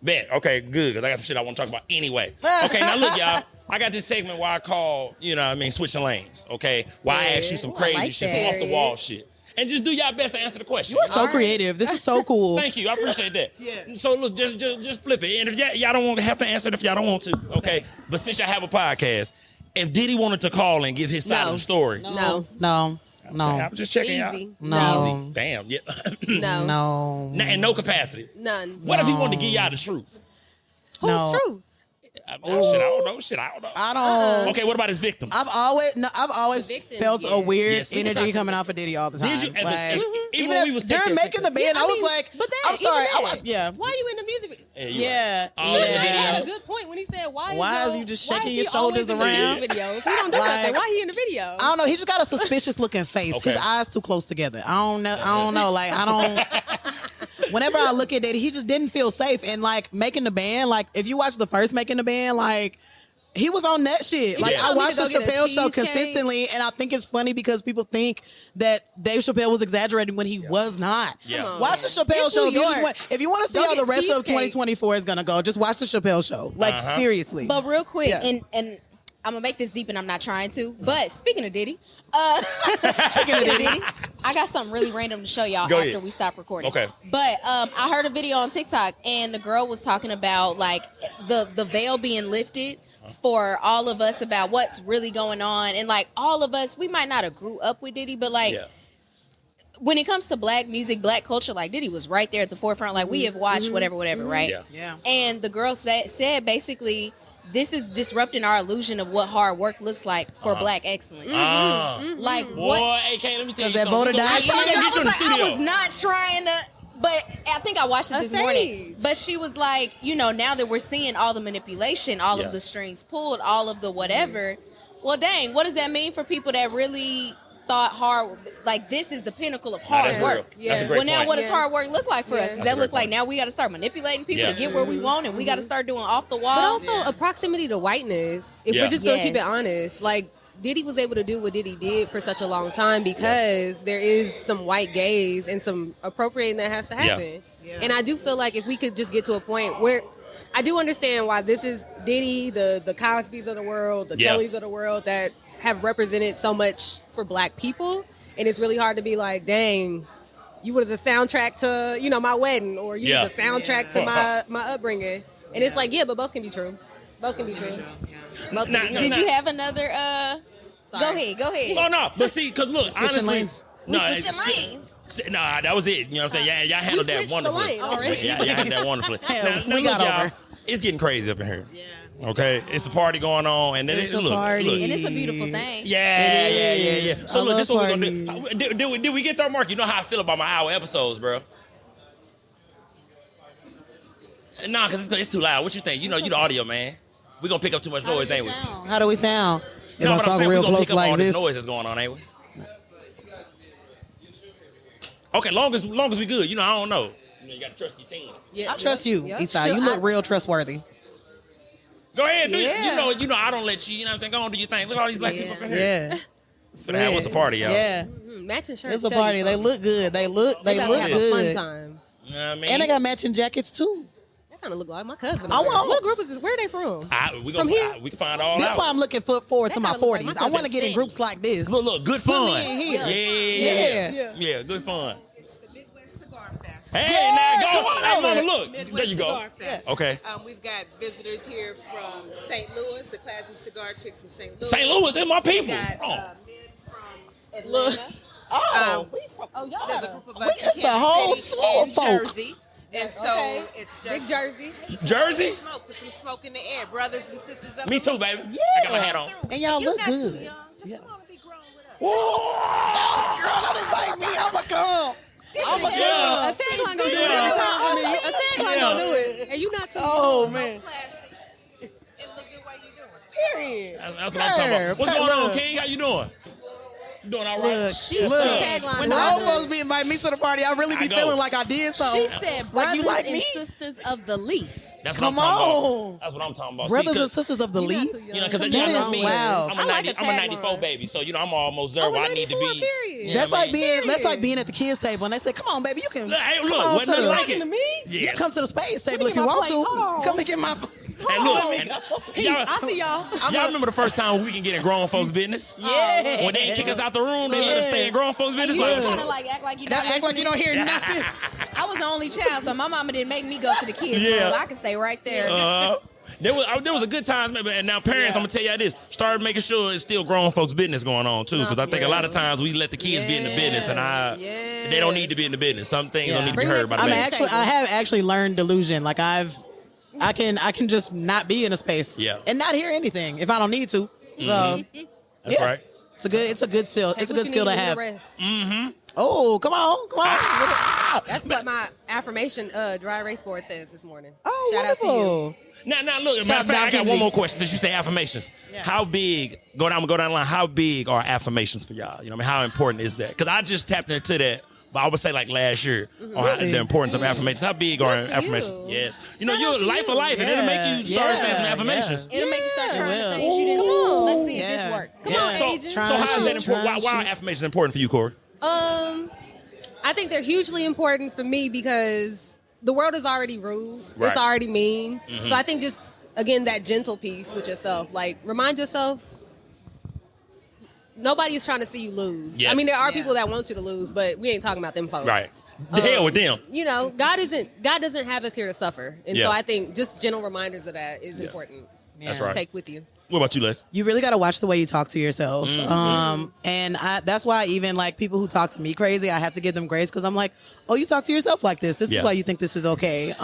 Bet. Okay, good. Because I got some shit I want to talk about anyway. Okay, now look, y'all. I got this segment where I call, you know what I mean, switching lanes. Okay? Where I ask you some Ooh, I crazy like shit, that. some off the wall shit. And just do y'all best to answer the question. You are so creative. This is so cool. Thank you. I appreciate that. Yeah. So look, just flip it. And if y'all don't want to have to answer it if y'all don't want to. Okay. But since y'all have a podcast, if Diddy wanted to call and give his side of the story. No. No. I'm just checking y'all. Easy. No. Easy. Damn. Yeah. No. No. In no capacity. None. What if he wanted to give y'all the truth? Who's No. true? Shit, I don't know. I don't. Okay, what about his victims? I've always victims, felt a weird Yes, we can energy talk coming off of Diddy all the time. Did you? Like, Even when we was during making the band, I was like, but I'm sorry. Yeah. Why are you in the music video? Yeah. All in the He had a video. good point when he said, Why why is you just why shaking is your he always shoulders in the around? music videos? He don't do Like- nothing. Why he in the video? I don't know. He just got a suspicious looking face. Okay. His eyes too close together. I don't know. Like, I don't. Whenever I look at it, he just didn't feel safe. And like making the band, like if you watch the first making the band, like he was on that shit. Like Yeah. I watched the Told me to go get a Chappelle show cheesecake. consistently, and I think it's funny because people think that Dave Chappelle was exaggerating when he was not. Yeah. Come on, Watch the Chappelle It's show. New If you, just York. if you want to see Go how the get rest of cheesecake. 2024 is gonna go, just watch the Chappelle show. Like seriously. But real quick, Yeah. and I'm gonna make this deep, and I'm not trying to. But speaking of Diddy, Speaking of Diddy. I got something really random to show y'all Go after ahead. we stop recording. Okay. But I heard a video on TikTok, and the girl was talking about like the veil being lifted for all of us about what's really going on, and like all of us, we might not have grew up with Diddy, but like. Yeah. When it comes to black music, black culture, like Diddy was right there at the forefront. Like we have watched whatever, right? Yeah. Yeah. And the girl said basically, this is disrupting our illusion of what hard work looks like for black excellence. Like Boy, what? AK, let me tell you that something. voter We gonna- died we gonna shit? get you in the I studio. was not trying to, but I think I watched it A this morning. sage. But she was like, now that we're seeing all the manipulation, all Yeah. of the strings pulled, all of the whatever, well, dang, what does that mean for people that really thought hard, like this is the pinnacle of hard that's real. work? That's a great Well, now point. what does Yeah. hard work look like for us? Yeah. Does That's a that great look like point. now we got to start manipulating people Yeah. to get where we want, and we got to start doing off the But wall? also a proximity to whiteness. If Yeah. we're just gonna keep it Yes. honest, like Diddy was able to do what Diddy did for such a long time because there is some white gaze and some appropriating that has to happen. Yeah. And I do feel like if we could just get to a point where I do understand why this is Diddy, the Cosbys of the world, the Yeah. Kellys of the world that have represented so much for black people. And it's really hard to be like, dang, you were the soundtrack to, my wedding, or you Yeah. was the soundtrack to my upbringing. And it's like, yeah, but both can be true. Both can be true. Both can be true. Did you have another? Sorry. Go ahead. Oh, no. But see, because look, Switching honestly. lanes. No, We switching shit. lanes. Nah, that was it. You know what I'm saying? Yeah, y'all handled We that switched the wonderfully. lane already. Yeah, y'all handled that wonderfully. Yeah, now we look, got y'all, over. it's getting crazy up in here. Yeah. Okay? It's a party going on. And then It's a look, party. Look. And it's a beautiful thing. Yeah. is. So I look, this is love what we're gonna do. Did we get there, Mark? You know how I feel about my hour episodes, bro. Nah, because it's too loud. What you think? You know, you the audio man. We're gonna pick up too much noise, ain't we? How do we sound? If No, I but I'm talk saying real we're gonna close pick up all like this this. noise that's going on, ain't we? Okay, long as we good. You know, I don't know. You gotta trust your team. Yeah. I trust you, Yeah. Eastside. You look real trustworthy. Go ahead, do Yeah. you know, I don't let you know what I'm saying? Go on, do your thing. Look at all these black people up in here. Yeah. Man, what's a party, y'all? Yeah. Matching shirts. It's a party. They look good. They look They have a good. fun time. You know what I mean? And they got matching jackets too. They kind of look like my cousin. I want- What group is this? Where are they from? we From here? We can find all That's out. why I'm looking forward to That my kinda look like 40s. my I cousin want to get in Cindy. groups like this. Look, good Put fun. me in here. Yeah. Yeah. Good fun. It's the Midwest Cigar Fest. Hey, Yeah, now go come on. on Hey, over. mama, look. Midwest There you go. Cigar Fest. Okay. We've got visitors here from St. Louis, the classy cigar chicks from St. Louis. St. Louis, they're my We people. got Oh. men from Atlanta. Oh, y'all. There's a group of us It's in a Kansas whole City slew of and folk. Jersey. And so Okay. it's Big just Jersey. Jersey? Put some smoke in the air, brothers and sisters of Me the too, baby. Yeah. I got my hat on. And y'all You're look not good. too young. Just Yeah. come on and be grown with us. Whoa! Girl, don't invite me. I'ma come. I'ma A come. tagline gonna do it Yeah. every time. I mean, a tagline Yeah. gonna do it. And you not too. Oh man. Classy. And look at what you're doing. Period. That's what I'm talking about. What's going on, Look. King? How you doing? You doing all right? Look, She's look. the tagline When the writer. old folks be inviting me to the party, I really I be go. feeling like I did something. She said, Like brothers you like and me? sisters of the leaf. That's what I'm Come talking on. about. That's what I'm talking about. Brothers See, and sisters of the You're not leaf. too young. you know, because That you know is what I mean? wild. I'm I a like 90, a I'm a tagline. 94 baby, so you know I'm almost there Oh, where I need to 94, be. period. Yeah, That's man. like being at the kids table and they say, "Come on, baby, you can." Look, hey, come look, on wasn't to nothing the- like it. to me? You Yeah. can come to the space table me if you get my want plate. to. Oh. Come and get my. And look, and y'all, I see y'all. y'all remember the first time we can get in grown folks' business? Yeah. When they didn't kick us out the room, they let us stay in grown folks' And business. you Like, trying to like act like you not Act like you don't hear nothing. I was the only child, so my mama didn't make me go to the kids' Yeah. room. I could stay right there. there was a good time, and now parents, I'm gonna tell y'all this: start making sure it's still grown folks' business going on too, because I think a lot of times we let the kids be in the business, and they don't need to be in the business. Some things don't need to be Bring heard it- by the I parents. have actually learned delusion. Like I can just not be in a space. Yeah. And not hear anything if I don't need to. So That's yeah. right. It's a good skill. Take It's a what good you skill to need and have. the rest. Oh, come on. That's what my affirmation dry erase board says this morning. Oh, Shout out to you. wonderful. Now look, Shout matter of fact, out I got Kennedy. one more question since you say affirmations. How big, go down the line, how big are affirmations for y'all? You know what I mean? How important is that? Because I just tapped into that, but I would say like last year on how, the importance of affirmations. How big are Good for affirmations? you. Yes. You know, Shout you're out to life for you. life, and it'll make you start saying some Yeah. affirmations. It'll make you start trying will. the things you didn't do. Let's see if Yeah. this works. Come on, Yeah. Agent. So how is that important? Why are affirmations important for you, Corey? I think they're hugely important for me because the world is already rude. Right. It's already mean. So I think just, again, that gentle piece with yourself. Like, remind yourself, nobody is trying to see you lose. Yes. I mean, there are people that want you to lose, but we ain't talking about them folks. Right. The hell with them. You know, God doesn't have us here to suffer. And Yeah. so I think just gentle reminders of that is important. That's to right. take with you. What about you, Lex? You really got to watch the way you talk to yourself. And that's why even like people who talk to me crazy, I have to give them grace because I'm like, oh, you talk to yourself like this. This Yeah. is why you think this is okay.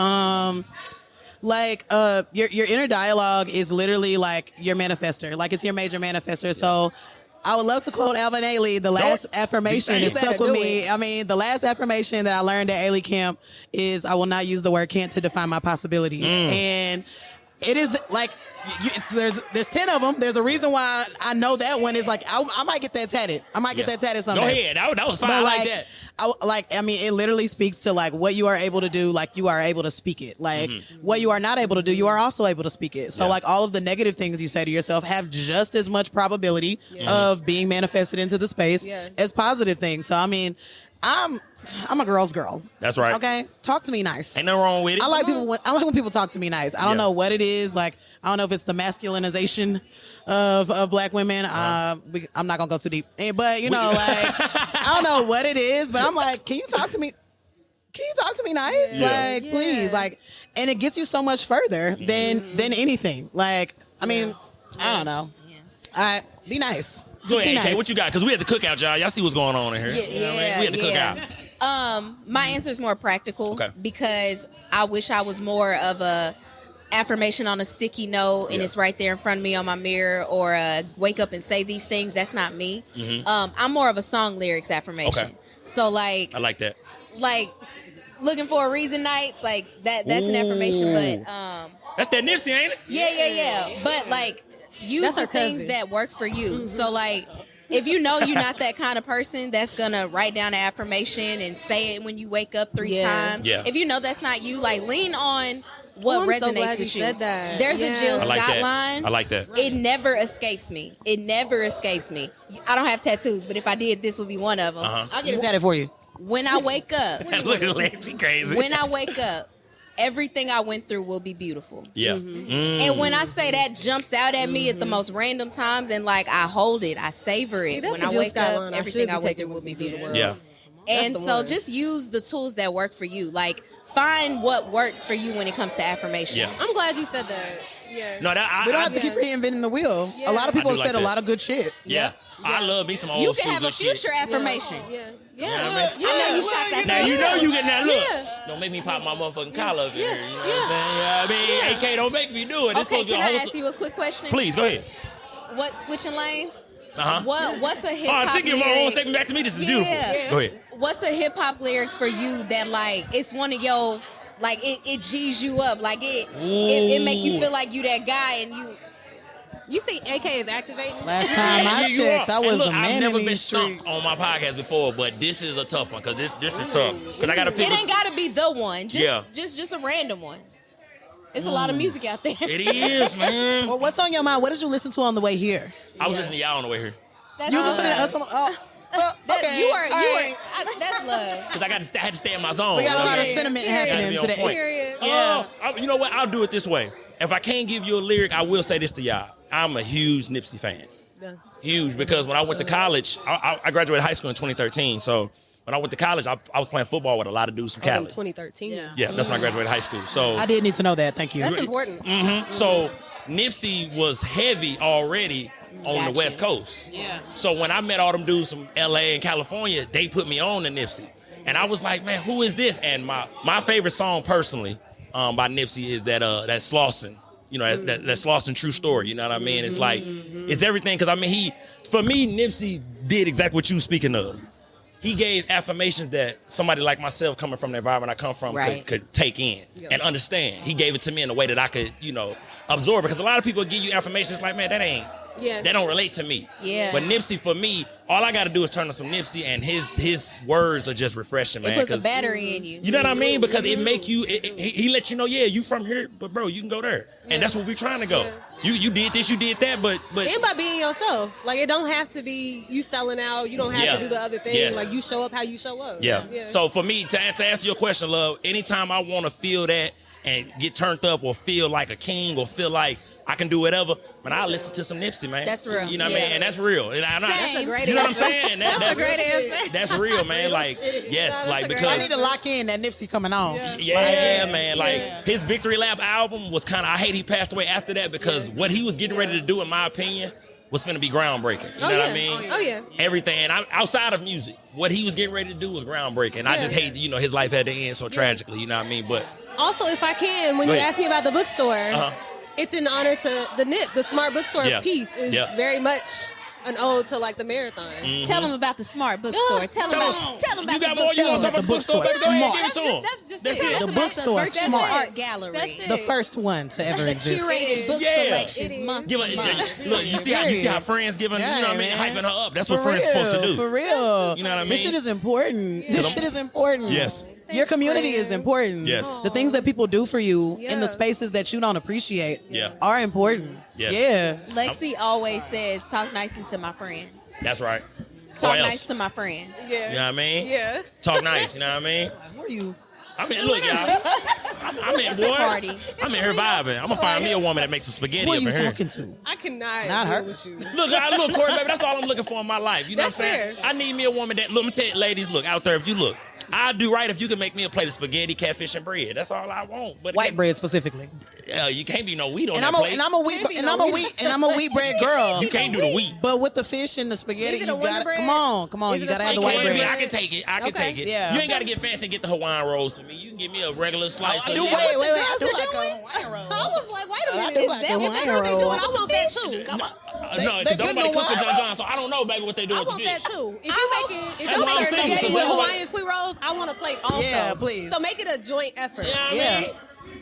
Your inner dialogue is literally like your manifester. Like it's your major manifester. So I would love to quote Alvin Ailey. The last affirmation You that better stuck with do me. it. I mean, the last affirmation that I learned at Ailey Camp is I will not use the word can't to define my possibilities. And it is like there's 10 of them. There's a reason why I know that one is like I might get that tatted. I might get that tatted someday. Go ahead. That was fine. I like that. I mean, it literally speaks to like what you are able to do, like you are able to speak it. Like what you are not able to do, you are also able to speak it. So Yeah. like all of the negative things you say to yourself have just as much probability of being manifested into the space as positive things. So I mean, I'm a girl's girl. That's right. Okay, talk to me nice. Ain't nothing wrong with it. I like when people talk to me nice. I don't know what it is. Like I don't know if it's the masculinization of black women. I'm not gonna go too deep, but you know, like I don't know what it is. But I'm like, can you talk to me? Can you talk to me nice? Yeah. Like please, like, and it gets you so much further than anything. Like I mean, I don't know. Be nice. Go Just be ahead, AK. nice. What you got? Because we at the cookout, y'all. Y'all see what's going on in here. You know what I mean? We at the cookout. My answer is more practical Okay. because I wish I was more of a affirmation on a sticky note and it's right there in front of me on my mirror or wake up and say these things. That's not me. I'm more of a song lyrics affirmation. Okay. So like I like that. looking for a reason nights like that's an affirmation, but That's that Nipsey, ain't it? yeah. But like use That's the our things cousin. that work for you. So like if you know you're not that kind of person that's gonna write down an affirmation and say it when you wake up 3 Yeah. times. Yeah. If you know that's not you, like lean on what I'm so resonates glad with you you. said that. There's a Jill I like Scott that. line. I like that. It never escapes me. It never escapes me. I don't have tattoos, but if I did, this would be one of them. I'll get it tatted for you. When I wake up, Look at Lex, she crazy. when I wake up, everything I went through will be beautiful. Yeah. And when I say that jumps out at me at the most random times, and like I hold it, I savor it. See, when I wake up, everything I went through will be beautiful. Yeah. And That's the so one. just use the tools that work for you. Like find what works for you when it comes to affirmations. Yeah. I'm glad you said that. Yeah. No, that We don't I, have to keep reinventing the wheel. Yeah. A lot of people I do have said like a that. lot of good shit. yeah. I love me some old You school can have a good future shit. affirmation. Yeah. You know Yeah. what I mean? I know you shot that. Now you know you get that look. Yeah. Don't make me pop my motherfucking collar up in here. You know what I'm saying? Yeah, I mean, AK, don't make me do it. This Okay, supposed to be can a I whole. ask you a quick question? Please go ahead. What switching lanes? Uh-huh. What's a hip Oh, hop she give my own segment back to me. This is beautiful. Go ahead. What's a hip hop lyric for you that like it's one of your like it G's you up, like it make you feel like you that guy and You see AK is activating? Last time I you checked, are. I was And look, the I've man never in been these streets. stumped on my podcast before, but this is a tough one because this is tough. Because I got to pick. it ain't gotta be the one. Just Yeah. just a random one. It's a lot of music out there. It is, man. Well, what's on your mind? What did you listen to on the way here? I was listening to y'all on the way here That's You love. listening to us on okay. You are all right. that's love. because I had to stay in my zone. We got a lot of Okay? sentiment Gotta happening be on today. point. Period. You know what? I'll do it this way. If I can't give you a lyric, I will say this to y'all. I'm a huge Nipsey fan. Yeah. Huge, because when I went to college, I graduated high school in 2013. So when I went to college, I was playing football with a lot of dudes from In Cali. 2013. Yeah, that's when I graduated high school. So I did need to know that. Thank you. That's important. So Nipsey was heavy already on Gotcha. the West Coast. Yeah. So when I met all them dudes from LA and California, they put me on to Nipsey. And I was like, man, who is this? And my favorite song personally by Nipsey is that Slauson. You know, that Slauson True Story. You know what I mean? It's like, it's everything. Because, I mean, for me, Nipsey did exactly what you speaking of. He gave affirmations that somebody like myself coming from the environment I come from Right. could take in and understand. He gave it to me in a way that I could, absorb. Because a lot of people give you affirmations like, man, that don't relate to me. Yeah. But Nipsey, for me, all I got to do is turn on some Nipsey, and his words are just refreshing, man. It puts a 'cause- battery in you. You know what I mean? Because it make you, he let you know, yeah, you from here, but bro, you can go there. And that's where we trying to go. You did this, you did that, but And by being yourself. Like, it don't have to be you selling out. You don't have Yeah. to do the other thing. Yes. Like, you show up how you show up. yeah. So for me, to answer your question, love, anytime I want to feel that and get turned up or feel like a king or feel like I can do whatever, man, I listen to some Nipsey, man. That's real. You know what I mean? Yeah. And that's real. And That's a great You know what I'm answer. saying? That's a great answer. That's real, man. Like, yes, No, like that's a great I because need to lock in that Nipsey coming on. yeah, man. Like his Victory Lap album was kind of. I hate he passed away after that because what he was getting ready to do, in my opinion, was finna be groundbreaking. You know what I mean? Oh, yeah. Everything, and outside of music, what he was getting ready to do was groundbreaking. I just hate, his life had to end so tragically. You know what I mean? But Also, if I can, when Go you ahead. ask me about the bookstore, Uh-huh. it's in honor to the NIP. The Smart Bookstore Yeah. piece is Yeah. very much an ode to like the marathon. Tell them about the Smart Bookstore. Tell them about you got the more? You want to bookstore. talk about the bookstore? Baby, go ahead, Smart. give it to him. That's just That's it. it. That's The about bookstore, virtual Smart. art gallery. That's The it. first one to ever The exist. curated book Yeah. selections It month Give to her, month. look, you see how friends giving, you know what I mean, Yeah, hyping man. her up. That's what For friends are supposed to do. For real. You know what I This mean? shit is important. This shit is important. Yes. Your community is friends. important. Yes. The things that people do for you in the Yeah. spaces that you don't appreciate Yeah. are important. Yes. Yeah. Lexi always says, talk nicely to my friend. That's right. Talk Or else. nice to my friend. Yeah. You know what I mean? Yeah. Talk nice, you know what I mean? Who are you? I mean, look, y'all. I'm in, It's a boy. party. I'm in here vibing. I'm gonna find me a woman that makes some spaghetti Who are up you in here. talking to? I cannot Not deal her. with you. Look, Corey, baby, that's all I'm looking for in my life. You know That's what I'm saying? fair. I need me a woman that, look, let me tell you, ladies, look, out there, if you look, I'd do right if you can make me a plate of spaghetti, catfish, and bread. That's all I want. But White bread specifically. you can't be no wheat on And that I'm a plate. and I'm a wheat Can't be and no I'm a wheat. wheat and I'm a wheat bread girl. You can't do the wheat. But with the fish and the spaghetti, Is it you a Wonder gotta Bread? come on. Is You it a gotta have the slice white of I bread. can take it. I can Okay. take it. Yeah. You ain't got to get fancy and get the Hawaiian rolls for me. You can give me a regular slice. I of do. it. Wait. I girls do are like doing? a Hawaiian roll. I was like, wait a I minute. do Is like that a what Hawaiian they're roll. doing? I want that too. Come on. No, because don't nobody cook for John John, so I don't know, baby, what they do I with the want fish. that too. If you make it, if That's you what I'm make saying, spaghetti because with that's what- Hawaiian sweet rolls, I want a plate also. Yeah, please. So make it a joint effort. You know what I Yeah. mean?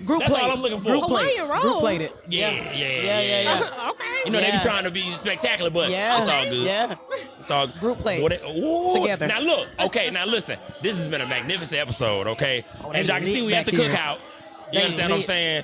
Group That's plate. all I'm looking for. Group plate. Hawaiian rolls? Group plate it. Yeah. Okay. You know, they Yeah. be trying to be spectacular, but Yeah. it's all good. Yeah. It's all Group plate. Ooh. Together. Now look, okay, now listen. This has been a magnificent episode, okay? Oh, As y'all can they see, lit we at the back here. cookout. You understand what I'm saying?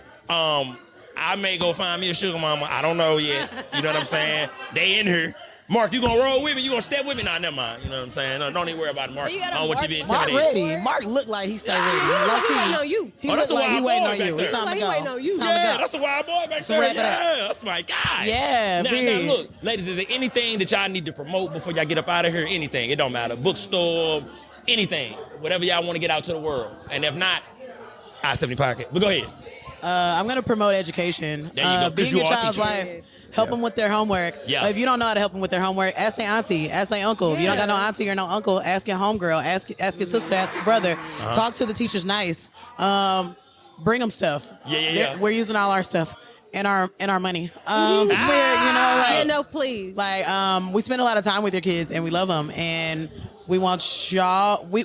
I may go find me a sugar mama. I don't know yet. You know what I'm saying? They in here. Mark, you gonna roll with me? You gonna step with me? Nah, never mind. You know what I'm saying? No, don't even worry about it, Mark. I don't want you to be Mark intimidated. ready. Mark look like he stay ready. He waiting on you. He look like he waiting on you. It's time to go. Waiting on you. It's time to Yeah, go. that's a wild boy back there. Yeah, that's my guy. Yeah, now look, ladies, is there anything that y'all need to promote before y'all get up out of here? Anything. It don't matter. Bookstore, anything. Whatever y'all want to get out to the world. And if not, I-70 Podcast. But go ahead. I'm going to promote education. There you go, Being you your are a child's teacher. life. Help them with their homework. Yeah. If you don't know how to help them with their homework, ask their auntie, ask their uncle. If you don't got no auntie or no uncle, ask your homegirl, ask your sister, ask your brother. Talk to the teachers nice. Bring them stuff. Yeah. We're using all our stuff and our money. Please. Like we spend a lot of time with your kids and we love them and we want y'all. We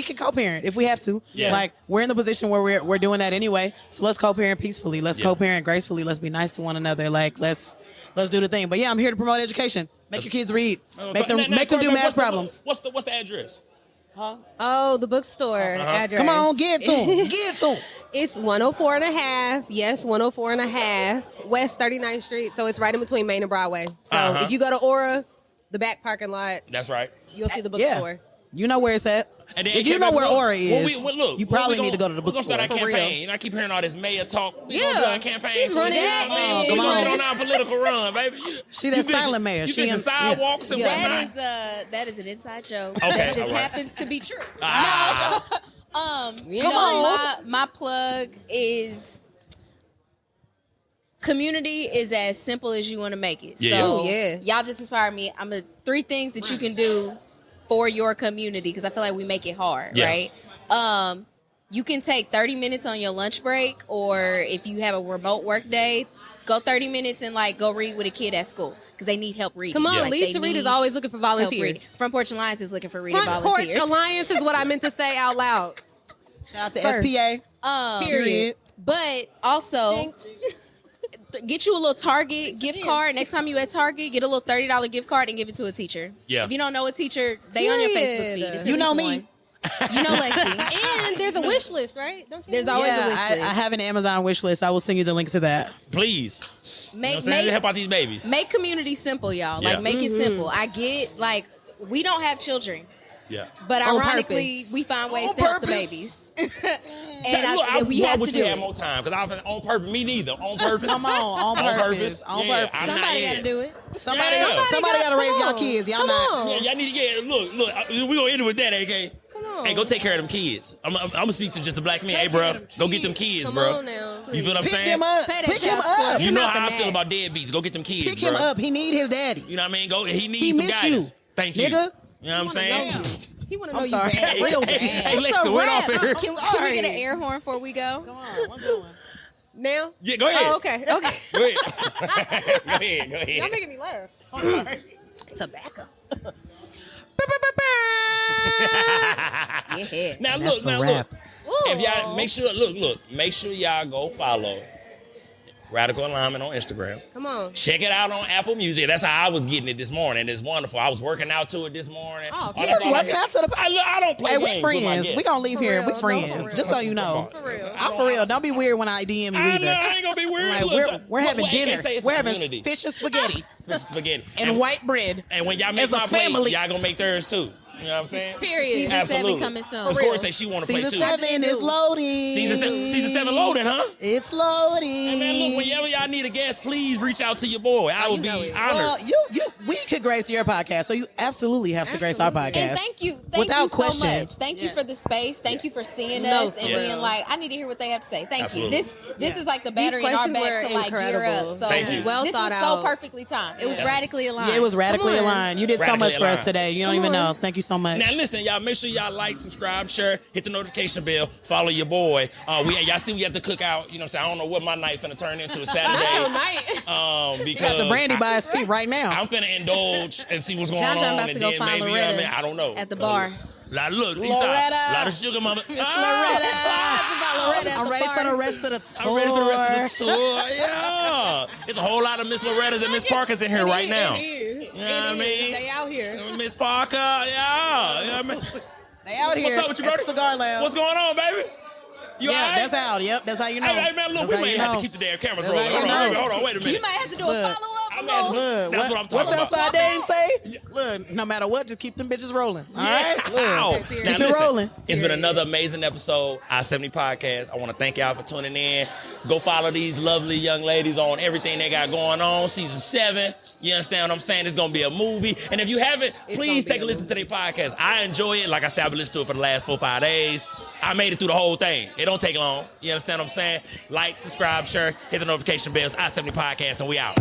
can co-parent if we have to. Yeah. Like we're in the position where we're doing that anyway. So let's co-parent peacefully. Let's co-parent gracefully. Let's be nice to one another. Like let's do the thing. But yeah, I'm here to promote education. Make your kids read. Make them do math problems. What's the address? Oh, the bookstore address. Come on, get to them. Get to them. It's 104 and a half. Yes, 104 and a half. West 39th Street. So it's right in between Main and Broadway. So if you go to Aura, the back parking lot, That's right. you'll see the bookstore. You know where it's at. And then If you know where Aura is, look, you probably need to go to the We're bookstore. gonna start our For campaign. real. You know, I keep hearing all this mayor talk. We Yeah. gonna do our campaign. She's so running. She's Come going on. on our political run, baby. She that silent mayor. You She fixing in- sidewalks and whatnot. That is an inside joke. Okay, That just all right. happens to be true. You know, My plug is community is as simple as you want to make it. Yeah. So Yeah. y'all just inspired me. I'm a 3 things that you can do for your community because I feel like we make it hard, Yeah. right? You can take 30 minutes on your lunch break, or if you have a remote work day, go 30 minutes and go read with a kid at school because they need help reading. come on, Yeah. Lead to Read is always looking for volunteers. Front Porch Alliance is looking for reading Front Porch volunteers. Alliance is what I meant to say out loud. Shout out to First. FPA. Period. But also, get you a little Target gift card. Next time you at Target, get a little $30 gift card and give it to a teacher. Yeah. If you don't know a teacher, they on your Facebook Period. feed. It's at You know least me. one. You know Lexi. And there's a wish list, right? Don't you? There's always a wish I list. have an Amazon wish list. I will send you the link to that. Please. You know what I'm Make saying? Help out these babies. make community simple, y'all. Yeah. Make it simple. I get we don't have children, Yeah. but On ironically, purpose. we find ways On to help the purpose. babies. Look, we have to do have it. more time because I was on purpose. Me neither. On purpose. Come on purpose. On Yeah, purpose. I'm not Somebody got to in. do it. Somebody Yeah. got to raise come y'all on. kids. Y'all Come not. on. Yeah, y'all need to look. We gonna end it with that, AK. Come on. Hey, go take care of them kids. I'm gonna speak to just the black men. Hey, Take care bro, of them go get them kids. kids, Come bro. on now. You feel what I'm Pick saying? him up. Pay that Pick him child support. up. You Get know him out how I the feel nest. about deadbeats. Go get them kids, Pick bro. him up. He need his daddy. You know what I mean? Go. He needs He some miss guidance. you. Thank you. Nigga. You know what I'm saying? He want to know I'm you sorry. bad, real bad. Hey, It's Lex, a went wrap. off here. Can we Sorry. get an air horn before we go? Come on. One good one. Now? Yeah, go ahead. Oh, okay. Go ahead. Go ahead. Y'all making me laugh. I'm sorry. It's a backup. Yeah. Now That's look. a wrap. If y'all make sure y'all go follow Radical Alignment on Instagram. Come on. Check it out on Apple Music. That's how I was getting it this morning. It's wonderful. I was working out to it this morning. Oh, Oh, you that's was all I working got. out to the- I don't play Hey, games we with my friends. guests. We gonna leave For here. real. We No, friends. for real. Just so you know. For real. I'm for real. Don't be weird when I DM you I either. ain't gonna be weird. Like, Look, we're having what AK dinner. say it's We're a having community. fish and spaghetti Fish and spaghetti and white bread. And when y'all make as a my plate, family. y'all gonna make theirs too. You know what I'm saying? Period. Season Absolutely. 7 coming soon. Of For course, real. say she want to play Season too. 7 is loading. Season 7 loading, huh? It's loading. Hey man, look, whenever y'all need a guest, please reach out to your boy. I would be know it. honored. Well, we could grace your podcast, so you absolutely have to grace our podcast. And thank you Without you so question. much. Thank you for the space. Thank you for seeing No, us and yes. being like, I need to hear what they have to say. Thank Absolutely. you. This is like the battery These in our questions back were to like gear incredible. up. So Thank you. Well this thought was so out. perfectly timed. It was radically aligned. Yeah, it was radically Come on. aligned. You did so Radically much for us aligned. today. You don't Come even on. know. Thank you so much. Now listen, y'all. Make sure y'all like, subscribe, share, hit the notification bell, follow your boy. Y'all see we have to cook out. You know what I'm saying? I don't know what my night finna turn into a That's your Saturday. night. He Because got the brandy by his feet right now. I'm finna indulge and see what's going John on. about to and go then find maybe, Loretta I don't know. at the bar. Like, look, Eastside, Loretta. a lot of sugar mama. Miss Loretta. Loretta at I'm the ready for bar. the rest of the tour. I'm ready for the rest of the tour. Yeah. There's a whole lot of Miss Lorettas and Miss Parkers in here right now. It is. You know what I mean? They out here. Miss Parker, yeah. They out here What's up with you, at brother? the Cigar Lounge. What's going on, baby? You all right? that's how. Yep, that's how you know. Hey, man, look, we may have to keep the damn cameras rolling. Hold on, wait a minute. You might have to do a follow-up. Look, that's what I'm talking what's about. outside Dame say? Look, no matter what, just keep them bitches rolling. All right? Look, Keep it rolling. It's been another amazing episode, I-70 Podcast. I want to thank y'all for tuning in. Go follow these lovely young ladies on everything they got going on. Season 7. You understand what I'm saying? It's going to be a movie. And if you haven't, please take a listen to their podcast. I enjoy it. Like I said, I've been listening to it for the last 4-5 days. I made it through the whole thing. It don't take long. You understand what I'm saying? Like, subscribe, share, hit the notification bells. I-70 Podcast, and we out.